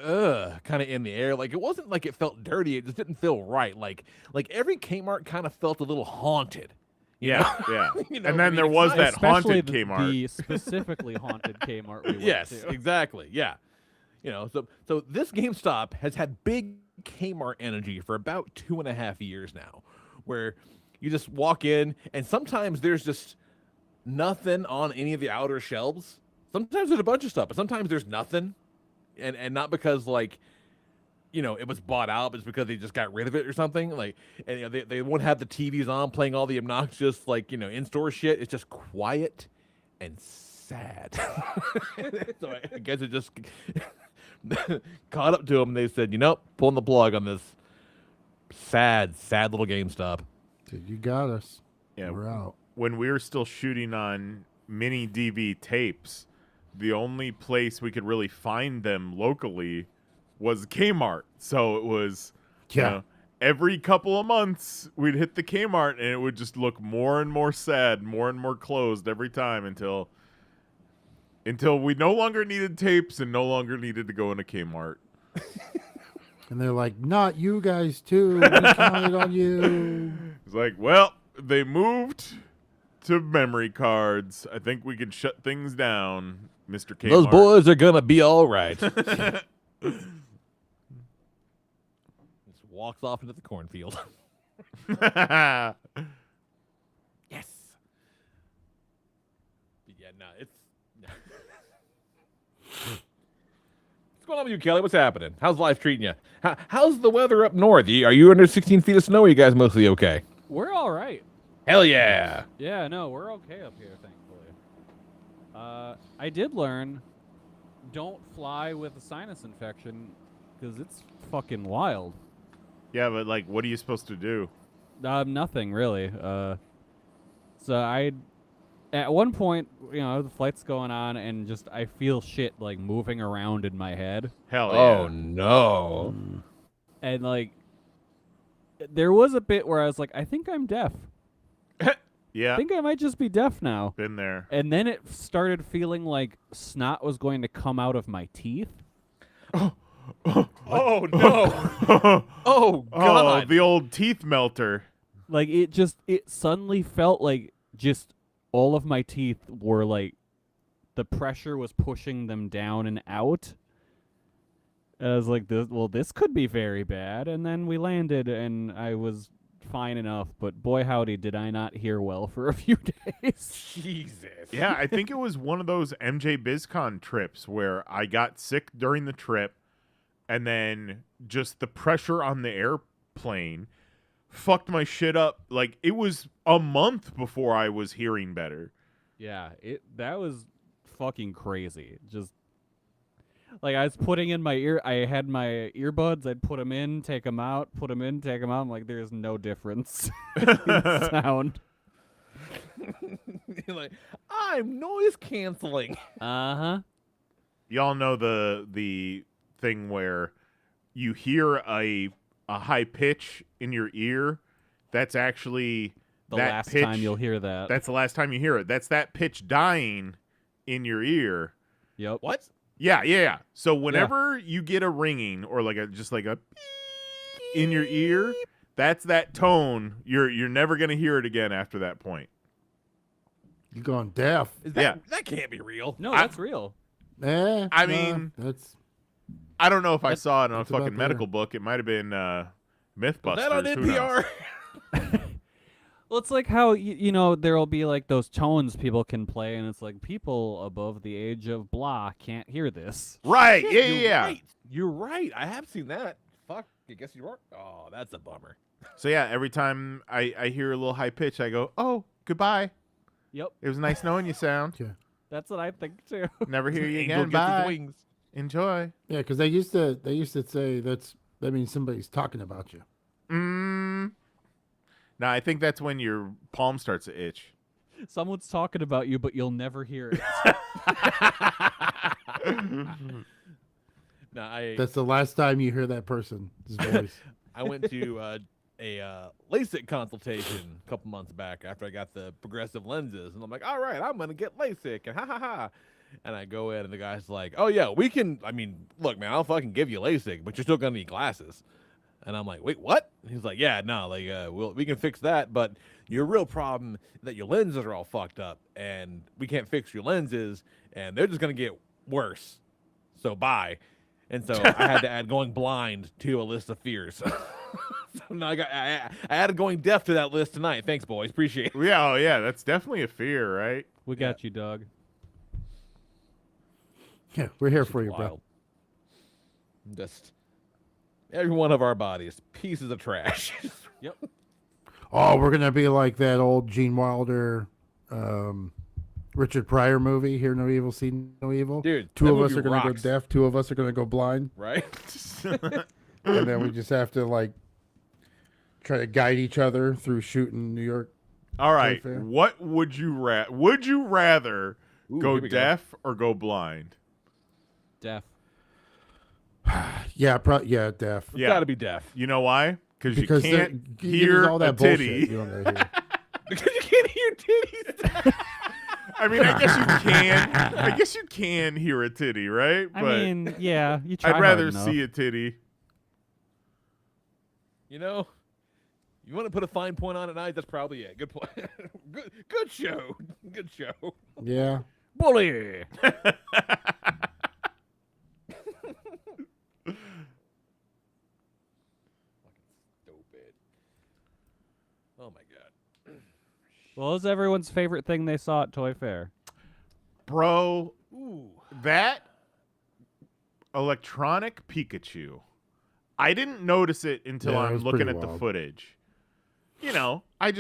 kind of in the air. Like, it wasn't like it felt dirty. It just didn't feel right. Like every Kmart kind of felt a little haunted. You know? Yeah. You know, And I then mean, there it's was not- that Especially haunted the, Kmart. the specifically haunted Kmart we went Yes, to. exactly. Yeah. You know, so this GameStop has had big Kmart energy for about 2.5 years now, where you just walk in and sometimes there's just nothing on any of the outer shelves. Sometimes there's a bunch of stuff, but sometimes there's nothing. And not because like, you know, it was bought out, but it's because they just got rid of it or something. Like, and you know, they won't have the TVs on playing all the obnoxious like, you know, in-store shit. It's just quiet and sad. So I guess it just caught up to them. And they said, you know, pulling the plug on this sad little GameStop. Dude, you got us. Yeah. We're out. When we were still shooting on mini DV tapes, the only place we could really find them locally was Kmart. So it was, you Yeah. know, every couple of months we'd hit the Kmart and it would just look more and more sad, more and more closed every time until we no longer needed tapes and no longer needed to go into Kmart. And they're like, not you guys too. We counted on you. It's like, well, they moved to memory cards. I think we could shut things down, Mr. Kmart. Those boys are gonna be all right. Just walks off into the cornfield. Yes. Yeah, no, it's. What's going on with you, Kelly? What's happening? How's life treating you? How's the weather up north? Are you under 16 feet of snow? Or are you guys mostly okay? We're all right. Hell yeah! Yeah, no, we're okay up here, thankfully. I did learn, don't fly with a sinus infection, because it's fucking wild. Yeah, but like, what are you supposed to do? Nothing really. So at one point, you know, the flight's going on, and just I feel shit like moving around in my head, Hell Oh yeah. no! and like, there was a bit where I was like, I think I'm deaf. Yeah, I think I might just be deaf now. been there. And then it started feeling like snot was going to come out of my teeth. Oh no! Oh Oh, god! the old teeth melter. Like it suddenly felt like just all of my teeth were like the pressure was pushing them down and out. And I was like, this could be very bad. And then we landed and I was fine enough, but boy howdy did I not hear well for a few days. Jesus! Yeah, I think it was one of those MJ BizCon trips where I got sick during the trip, and then just the pressure on the airplane fucked my shit up. Like, it was a month before I was hearing better. Yeah, that was fucking crazy. Just like I was putting in my ear, I had my earbuds. I'd put them in, take them out, put them in, take them out. I'm like, there's no difference in sound. You're like, I'm noise canceling. Y'all know the thing where you hear a high pitch in your ear. That's actually The that last pitch, time you'll hear that. That's the last time you hear it. That's that pitch dying in your ear. Yep. What? Yeah. So whenever you get a ringing or like a in your ear, that's that tone. You're never gonna hear it again after that point. You gone deaf? That can't be real. No, that's real. I mean- that's I don't know if I saw it on a that's about fucking medical book. It might have been Was Mythbusters. that on Who knows? NPR? Well, it's like how there'll be like those tones people can play, and it's like people above the age of blah can't hear this. Right? Shit, Yeah, you're yeah. Right. You're right. I have seen that. Fuck. I guess you are. Oh, that's a bummer. So yeah, every time I hear a little high pitch, I go, "Oh, goodbye. Yep, It was nice knowing you, sound. Yeah. that's what I think too. Never hear you Angel again. gets his Bye. wings. Enjoy." Yeah, because they used to say that means somebody's talking about you. No, I think that's when your palm starts to itch. Someone's talking about you, but you'll never hear it. No, That's the last time you hear that person's voice. I went to a LASIK consultation a couple months back after I got the progressive lenses, and I'm like, all right, I'm gonna get LASIK, and ha ha ha. And I go in, and the guy's like, oh yeah, we can. I mean, look, man, I'll fucking give you LASIK, but you're still gonna need glasses. And I'm like, wait, what? And he's like, yeah, no, like, we can fix that, but your real problem is that your lenses are all fucked up, and we can't fix your lenses, and they're just gonna get worse. So bye. And so I had to add going blind to a list of fears. So now I added going deaf to that list tonight. Thanks, boys. Appreciate it. Yeah, oh yeah, that's definitely a fear, right? We got you, Doug. Yeah, we're here for you, bro. Wild. Just every one of our bodies, pieces of trash. Yep. Oh, we're gonna be like that old Gene Wilder, Richard Pryor movie. Hear no evil, see no evil. Dude, two that of us movie are gonna rocks. go deaf. Two of us are gonna go blind, Right? and then we just have to like try to guide each other through shooting New York. All right. fair. What would you would you rather Ooh, go here we go. deaf or go blind? Deaf. Yeah, yeah, deaf. It's Yeah. gotta be deaf. You know why? Because you Because can't there's hear all that a titty. bullshit. You don't know hear. Because you can't hear titties. I mean, I guess you can. I guess you can hear a titty, right? I But mean, yeah, you try I'd hard rather enough. see a titty. You know, you want to put a fine point on it, night? That's probably it. Good point. Good show. Good show. Yeah. Bully. Stupid. Oh my god. Well, what was everyone's favorite thing they saw at Toy Fair? Bro, Ooh. that electronic Pikachu. I didn't notice it until Yeah, it I'm was looking pretty at the wild. footage. You know, I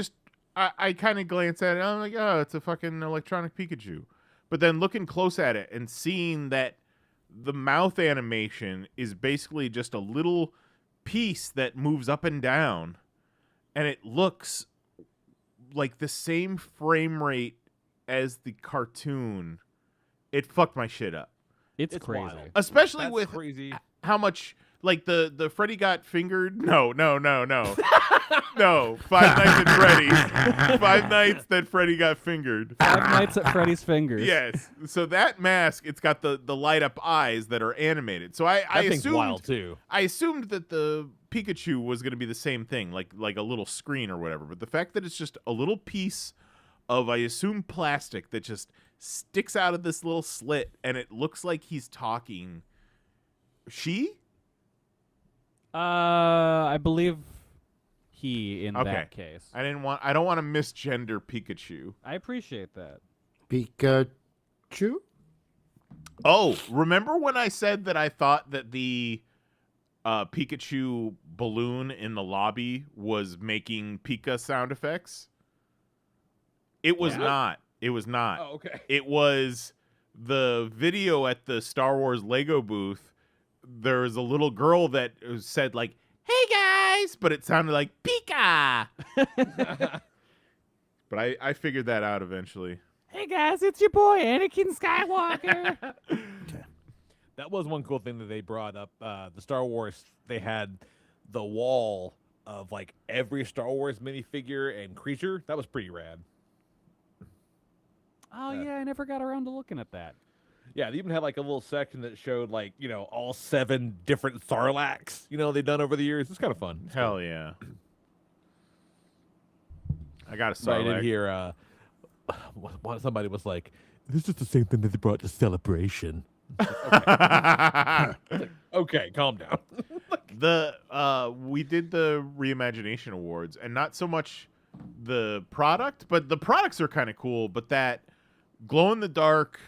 kind of glance at it. I'm like, oh, it's a fucking electronic Pikachu. But then looking close at it and seeing that the mouth animation is basically just a little piece that moves up and down, and it looks like the same frame rate as the cartoon. It fucked my shit up. It's It's crazy. wild. Especially That's with crazy. how much, like, the Freddy got fingered. No. No, Five Nights at Freddy's. 5 nights that Freddy got fingered. Five Nights at Freddy's Fingers. Yes. So that mask, it's got the light up eyes that are animated. So I That thing's assumed wild too. I assumed that the Pikachu was going to be the same thing, like a little screen or whatever. But the fact that it's just a little piece of, I assume, plastic that just sticks out of this little slit, and it looks like he's talking. She? I believe he in Okay. that case. I don't want to misgender Pikachu. I appreciate that. Pikachu. Oh, remember when I said that I thought that the Pikachu balloon in the lobby was making Pika sound effects? It was Yeah. not. It was not. Oh, okay. It was the video at the Star Wars Lego booth. There was a little girl that said, like, "Hey guys," but it sounded like Pika. But I figured that out eventually. Hey guys, it's your boy Anakin Skywalker. That was one cool thing that they brought up. The Star Wars, they had the wall of like every Star Wars minifigure and creature. That was pretty rad. Oh yeah, I never got around to looking at that. Yeah, they even had like a little section that showed like, you know, all 7 different Sarlaccs, you know, they've done over the years. It's kind of fun. It's Hell yeah. I got a So I did Sarlacc. hear somebody was like, "This is the same thing that they brought to Celebration." Okay, calm down. We did the Reimagination Awards, and not so much the product, but the products are kind of cool. But that glow in the dark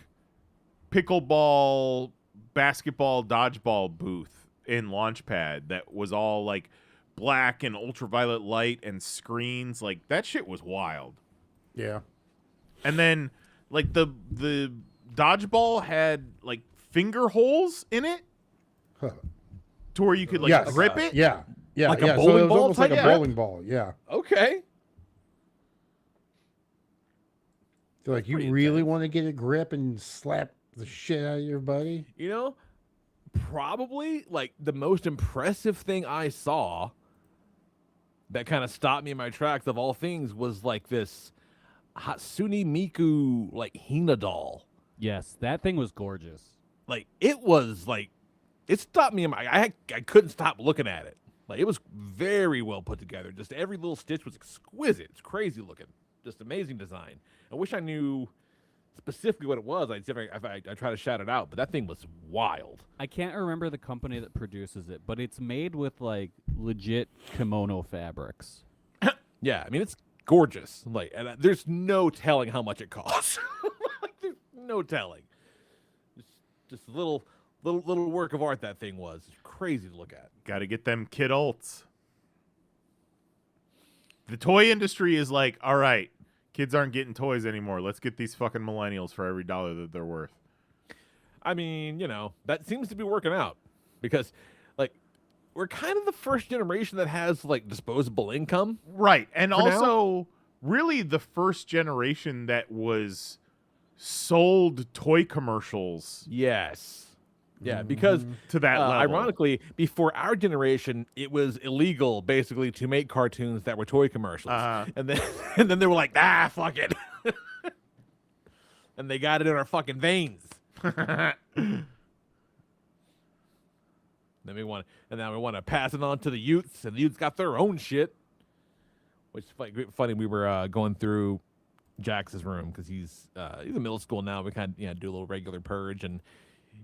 pickleball, basketball, dodgeball booth in Launchpad that was all like black and ultraviolet light and screens, like that shit was wild. Yeah. And then like the dodgeball had like finger holes in it Huh. to where you could like Yes. grip it. Yeah. Yeah. Like a yeah. So bowling it was ball almost like a type bowling ball. Yeah. Okay. So like you Pretty really intense. want to get a grip and slap the shit out of your buddy? You know, probably like the most impressive thing I saw that kind of stopped me in my tracks of all things was like this Hatsune Miku like Hina doll. Yes, that thing was gorgeous. Like it was like it stopped me in my I couldn't stop looking at it. Like it was very well put together. Just every little stitch was exquisite. It's crazy looking. Just amazing design. I wish I knew specifically what it was. I try to shout it out, but that thing was wild. I can't remember the company that produces it, but it's made with like legit kimono fabrics. Yeah, I mean it's gorgeous. Like, and there's no telling how much it costs. Like, there's no telling. Just a little work of art that thing was. It's crazy to look at. Got to get them kid ults. The toy industry is like, all right, kids aren't getting toys anymore. Let's get these fucking millennials for every dollar that they're worth. I mean, you know, that seems to be working out because, like, we're kind of the first generation that has like disposable income. Right. And For now? also, really the first generation that was sold toy commercials Yes. Yeah, because to that level. ironically, before our generation, it was illegal basically to make cartoons that were toy commercials, Uh-huh. and then they were like, fuck it, and they got it in our fucking veins. Then now we want to pass it on to the youths, and the youths got their own shit. Which is funny. We were going through Jax's room because he's in middle school now. We kind of do a little regular purge, and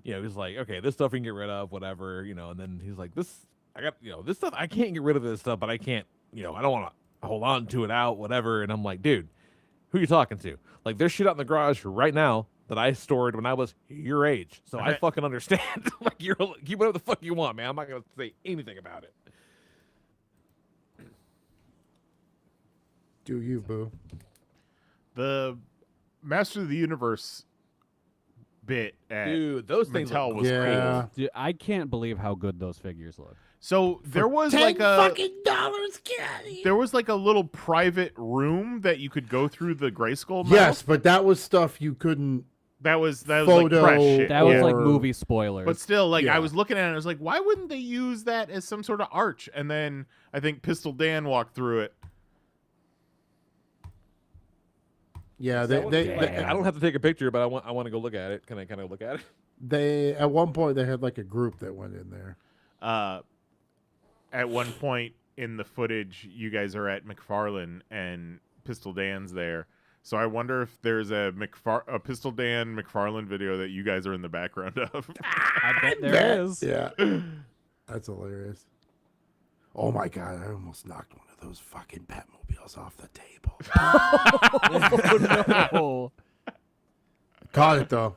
he's like, okay, this stuff we can get rid of, whatever, and then he's like, this stuff I can't get rid of this stuff, but I can't, I don't want to hold on to it out, whatever. And I'm like, dude, who you talking to? Like, there's shit out in the garage right now that I stored when I was your age, so I fucking understand. Like, keep whatever the fuck you want, man. I'm not gonna say anything about it. Do you, boo? The Master of the Universe bit at Dude, those things Mattel look was Yeah. cool. Dude, I can't believe how good those figures look. So there was $10 like a fucking dollars, Caddy. there was like a little private room that you could go through the Grayskull mouth. Yes, but that was stuff you couldn't. that was Photo- like fresh shit. That was like Or- movie spoilers. But still, like Yeah. I was looking at it, and I was like, why wouldn't they use that as some sort of arch? And then I think Pistol Dan walked through it. Yeah, Like, they I don't have to take a picture, but I want to go look at it. Can I kind of look at it? they at one point they had like a group that went in there. At one point in the footage, you guys are at McFarlane and Pistol Dan's there. So I wonder if there's a Pistol Dan McFarlane video that you guys are in the background of. I bet there is. Yeah, that's hilarious. Oh my god, I almost knocked one of those fucking Batmobiles off the table. Oh, no. Caught it though.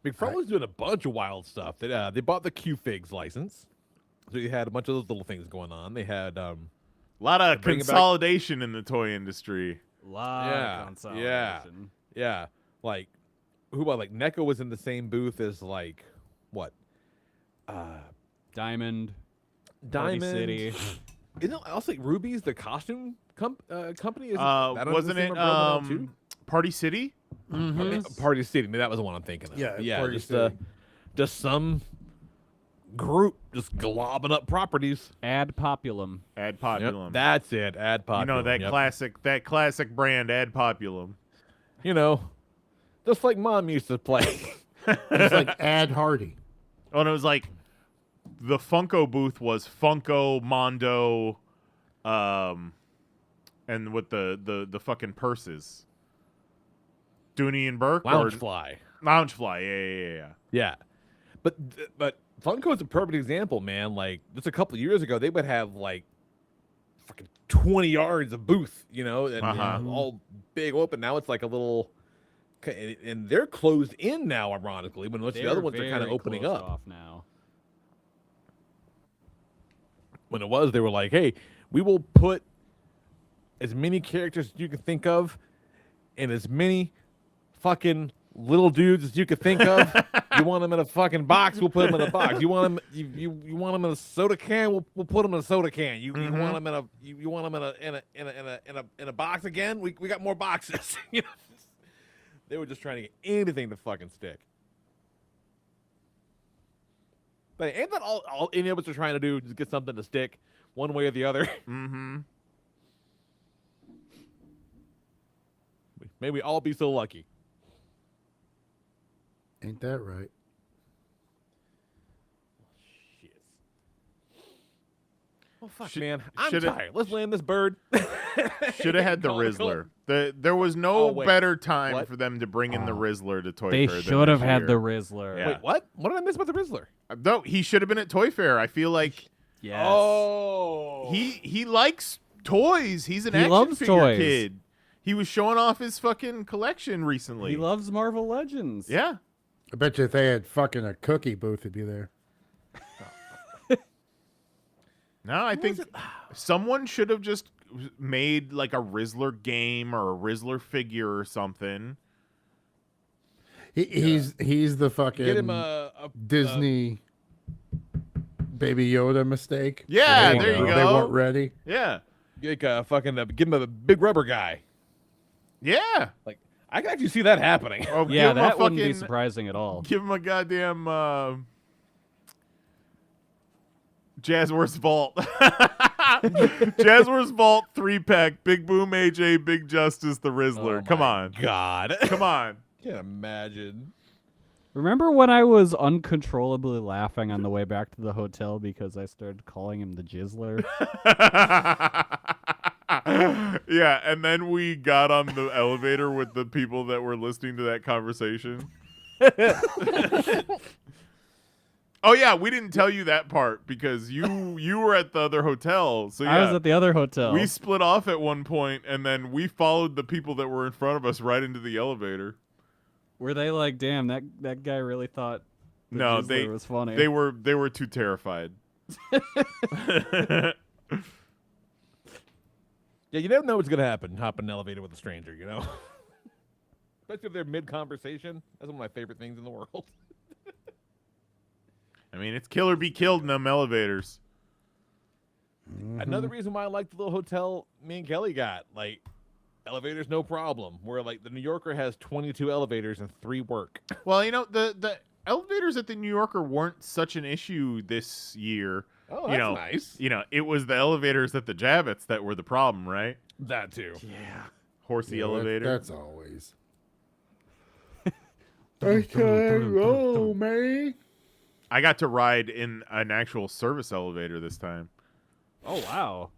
McFarlane's doing a bunch of wild stuff. They bought the Q-Figs license, so you had a bunch of those little things going on. They had A lot of Bring it back. consolidation in the toy industry. Lot Yeah, of consolidation. yeah, like like Neko was in the same booth as like what? Diamond, Diamond City. Isn't it also like Ruby's the costume company? Is that under the Wasn't same it umbrella now, too? Party City? Party City? Maybe that was the one I'm thinking of. Yeah, Party just City. just some group just globbing up properties. Ad Populum. Ad Populum. That's it. Ad Populum. You know that Yep. classic brand, Ad Populum. Just like Mom used to play. It's like Ad Hardy. Oh, and it was like the Funko booth was Funko, Mondo, and with the fucking purses. Dooney and Burke? Loungefly. Loungefly, yeah. Yeah, but Funko is a perfect example, man. Like just a couple of years ago, they would have like fucking 20 yards of booth, and Uh-huh. all big open. Now it's like a little, and they're closed in now, ironically, when most of the other ones are kind of opening up. off now. When it was, they were like, hey, we will put as many characters as you can think of and as many fucking little dudes as you could think of. You want them in a fucking box, we'll put them in a box. You want them, you want them in a soda can, we'll put them in a soda can. You want them in a you want them in a box again? We got more boxes. They were just trying to get anything to fucking stick. But ain't that all any of us are trying to do? Just get something to stick, one way or the other. Mm-hmm. May we all be so lucky. Ain't that right? Shit. Well, fuck, Should- man. I'm shoulda- tired. Let's land this bird. Should have had the Call it Rizzler. There was no Oh, wait. better time What? for them to bring in the Rizzler to Toy They Fair. than should have this had year. the Rizzler. Yeah. Wait, what? What did I miss about the Rizzler? No, he should have been at Toy Fair. I feel like Yes. Oh. he likes toys. He's an He action loves figure toys. kid. He was showing off his fucking collection recently. He loves Marvel Legends. Yeah. I bet you if they had fucking a cookie booth, it'd be there. No, I think someone should have just made like a Rizzler game or a Rizzler figure or something. He's the fucking Get him a Disney Baby Yoda mistake. Yeah, They there you weren't- go. They weren't ready. Yeah. like a fucking give him a big rubber guy. Yeah. Like I can actually see that happening. Oh, Yeah, give him a that wouldn't be fucking- surprising at all. Give him a goddamn Jazzworth Vault. Jazzworth Vault 3-pack. Big Boom AJ, Big Justice, the Rizzler. Oh Come my on. God. Come on. Can't imagine. Remember when I was uncontrollably laughing on the way back to the hotel because I started calling him the Jizzler? Yeah, and then we got on the elevator with the people that were listening to that conversation. Oh yeah, we didn't tell you that part because you were at the other hotel. So yeah, I was at the other hotel. we split off at one point, and then we followed the people that were in front of us right into the elevator. Were they like, damn, that guy really thought the No, Jizzler was funny? They were too terrified. Yeah, you never know what's gonna happen. Hop in an elevator with a stranger, Especially if they're mid-conversation. That's one of my favorite things in the world. I mean, it's kill or be killed in them elevators. Another reason why I like the little hotel me and Kelly got. Like, elevators, no problem. Where, like, the New Yorker has 22 elevators and 3 work. Well, the elevators at the New Yorker weren't such an issue this year. Oh, You that's know, nice. It was the elevators at the Javits that were the problem, right? That, too. yeah. Horsey Yeah, elevator. That's always. I can't roll, man. I got to ride in an actual service elevator this time. Oh, wow.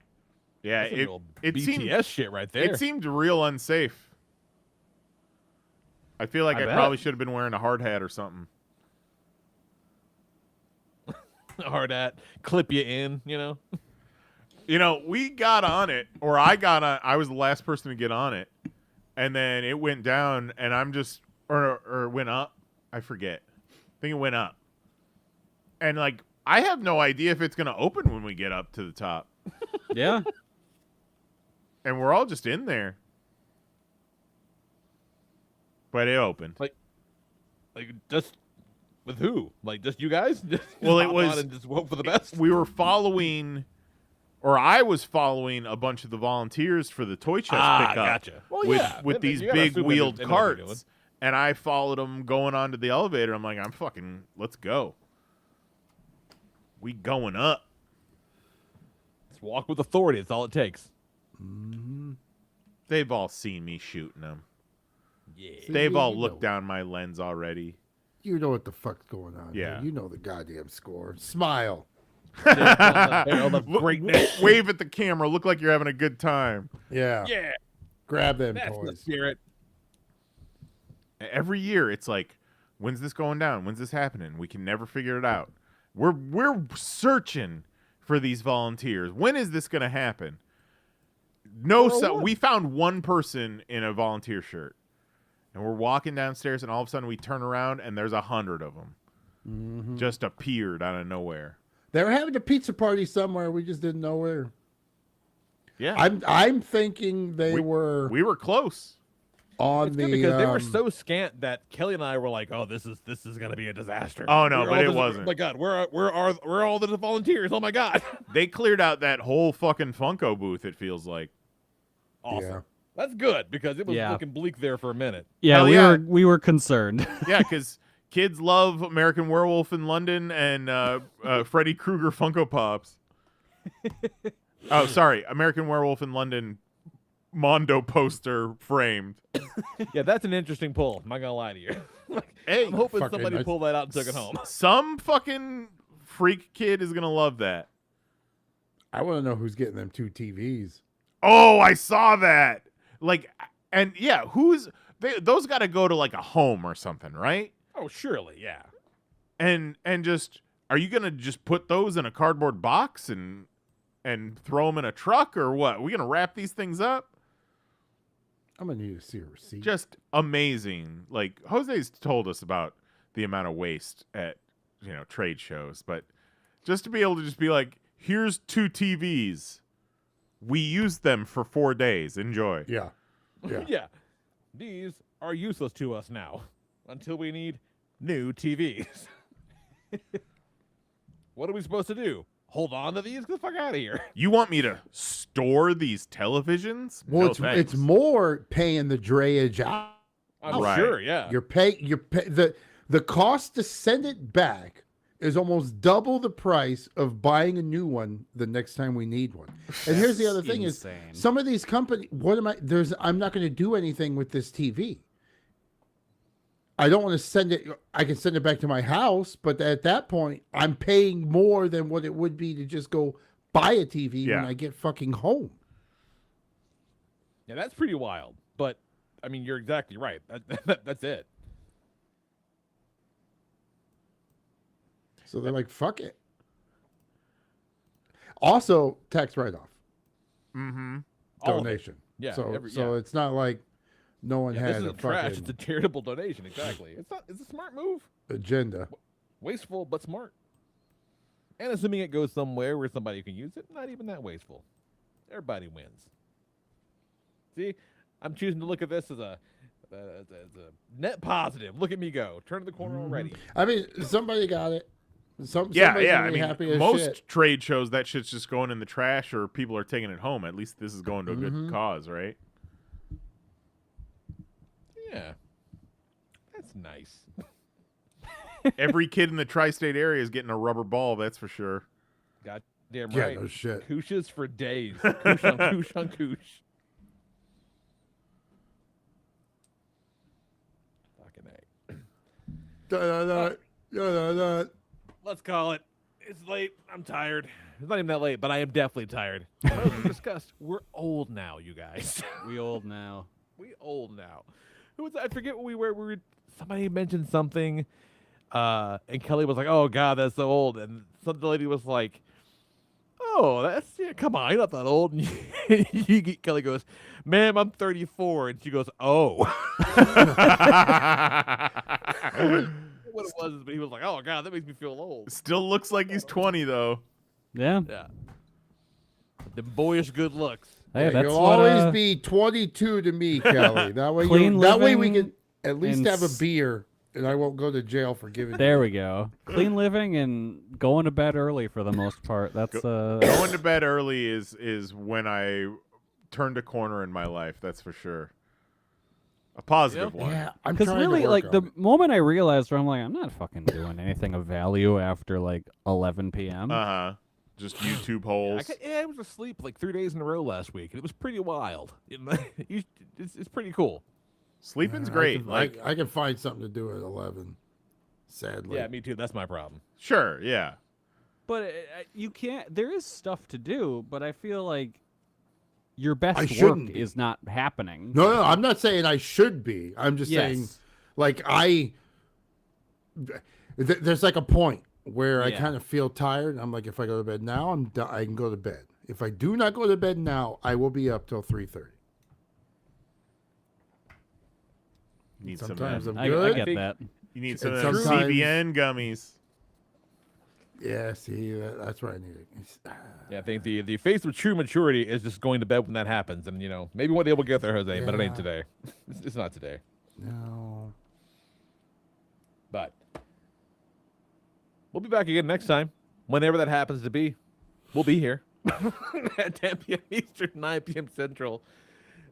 Yeah, That's some it real it seemed BTS shit right there. it seemed real unsafe. I feel like I I bet. probably should have been wearing a hard hat or something. hard at, clip you in, We got on it, or I got on. I was the last person to get on it, and then it went down, and I'm just or went up. I forget. I think it went up, and like I have no idea if it's gonna open when we get up to the top, Yeah. and we're all just in there. But it opened. Like just with who? Like just you guys? Just Well, it hop was- on and just hope for the best. We were following, or I was following a bunch of the volunteers for the toy chest pickup. Gotcha. Well, with yeah, with they- these you gotta big assume wheeled they know what they're doing. carts, and I followed them going onto the elevator. I'm like, let's go. We going up. Just walk with authority. That's all it takes. They've all seen me shooting them. Yeah. They've all you looked know. down my lens already. You know what the fuck's going on. Yeah. Man. You know the goddamn score. Smile. All the Look- greatness. wave at the camera. Look like you're having a good time. Yeah. Yeah, Grab them that's the toys. spirit. Every year, it's like, when's this going down? When's this happening? We can never figure it out. We're searching for these volunteers. When is this going to happen? We found one person in a volunteer shirt, and we're walking downstairs, and all of a sudden we turn around, and there's 100 of them just appeared out of nowhere. They were having a pizza party somewhere. We just didn't know where. Yeah, I'm thinking we were close. On it's the good because they were so scant that Kelly and I were like, "Oh, this is gonna be a disaster." Oh no, but it wasn't. Oh my God, where are all the volunteers? Oh my God, They cleared out that whole fucking Funko booth. It feels like. awesome. Yeah. That's good because it was looking bleak there for a minute. Yeah, Hell we were concerned. Yeah, because kids love American Werewolf in London and Freddy Krueger Funko Pops. Oh, sorry, American Werewolf in London Mondo poster framed. Yeah, that's an interesting pull. I'm not gonna lie to you. Hey, I'm hoping fucking somebody nice. pulled that out and took it home. Some fucking freak kid is gonna love that. I want to know who's getting them 2 TVs. Oh, I saw that. Like, and yeah, those got to go to like a home or something, right? Oh, surely, yeah. And just, are you gonna just put those in a cardboard box and throw them in a truck or what? Are we gonna wrap these things up? I'm gonna need to see a receipt. Just amazing. Like Jose's told us about the amount of waste at trade shows, but just to be able to just be like, here's 2 TVs. We used them for 4 days. Enjoy. Yeah. Yeah. These are useless to us now until we need new TVs. What are we supposed to do? Hold on to these? Get the fuck out of here. You want me to store these televisions? Well, No, it's thanks. more paying the drayage out. I'm Right. sure, yeah. The cost to send it back is almost double the price of buying a new one the next time we need one. And here's the other thing: insane. is some of these companies. I'm not going to do anything with this TV. I don't want to send it. I can send it back to my house, but at that point, I'm paying more than what it would be to just go buy a TV when I get fucking home. Yeah, that's pretty wild. But, I mean, you're exactly right. That's it. So they're like, fuck it. Also, tax write-off. Mm-hmm. All of it. Donation. Yeah, So it's not like no one Yeah, had this a isn't trash. fucking It's a charitable donation. Exactly. It's a smart move. agenda. Wasteful, but smart. And assuming it goes somewhere where somebody can use it, not even that wasteful. Everybody wins. See, I'm choosing to look at this as a net positive. Look at me go. Turn the corner already. I mean, somebody got it. Yeah. Somebody's I gonna be mean, happy as most shit. trade shows that shit's just going in the trash or people are taking it home. At least this is going to a good cause, right? Yeah. That's nice. Every kid in the tri-state area is getting a rubber ball. That's for sure. Goddamn Yeah, right. no shit. Kooshes for days. Koosh on koosh on koosh. Fucking A. Let's call it. It's late. I'm tired. It's not even that late, but I am definitely tired. As we discussed, we're old now, you guys. We old now. We old now. Who was I forget what we were. We were somebody mentioned something, and Kelly was like, "Oh God, that's so old." And some lady was like, "Oh, come on, you're not that old." And Kelly goes, "Ma'am, I'm 34," and she goes, "Oh." What it was, but he was like, "Oh God, that makes me feel old." Still looks like he's 20 though. Yeah. Yeah. The boyish good looks. Hey, that's You'll what, always be 22 to me, Kelly. That way, Clean that way we living can at least and have a s- beer, and I won't go to jail for giving. There we go. Clean living and going to bed early for the most part. That's Going to bed early is when I turned a corner in my life. That's for sure. A positive one. Yeah, I'm because trying really, to work like the on it. moment I realized, where I'm like, I'm not fucking doing anything of value after like 11 p.m. Uh-huh. Just YouTube I holes. was asleep like 3 days in a row last week, and it was pretty wild. It's pretty cool. Sleeping's great. I can find something to do at 11. Sadly, Yeah, me too. That's my problem. Sure, yeah. But you can't. There is stuff to do, but I feel like your I best work shouldn't be. is not happening. No, I'm not saying I should be. I'm just saying, Yes. like there's like a point where I Yeah. kind of feel tired. I'm like, if I go to bed now, I can go to bed. If I do not go to bed now, I will be up till 3:30. Need Sometimes some. I'm I good. get that. You need some and of them sometimes- CBN gummies. Yeah, see, that's what I need. Yeah, I think the face of true maturity is just going to bed when that happens, and maybe one day we'll get there, Jose, but it ain't Yeah. today. It's not today. No. But we'll be back again next time, whenever that happens to be. We'll be here at 10 p.m. Eastern, 9 p.m. Central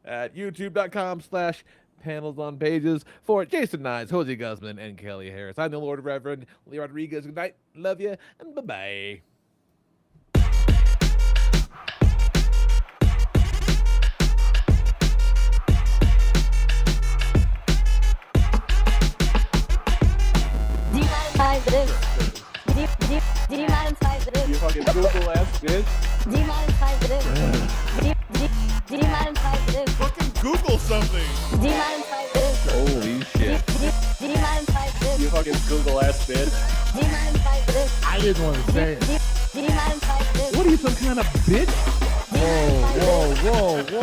at youtube.com/panelsonpages for Jason Nyes, Jose Guzman, and Kelly Harris. I'm the Lord Reverend Lee Rodriguez. Good night. Love you, and bye-bye. Do you mind if I live? Do you mind if I live? You fucking Google ass bitch. Do you mind if I live? Do you mind if I live? Fucking Google something. Do you mind if I live? Holy shit. Do you mind if I live? You fucking Google ass bitch. Do you mind if I live? I didn't want to say it. Do you mind if I live? What are you, some kind of bitch? Whoa. Do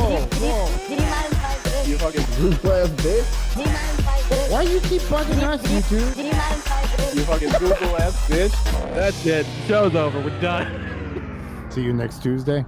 you mind if I live? You fucking Google ass bitch. Do you mind if I live? Why you keep bugging us, YouTube? Do you mind if I live? you fucking Google ass bitch. That's it. Show's over. We're done. See you next Tuesday.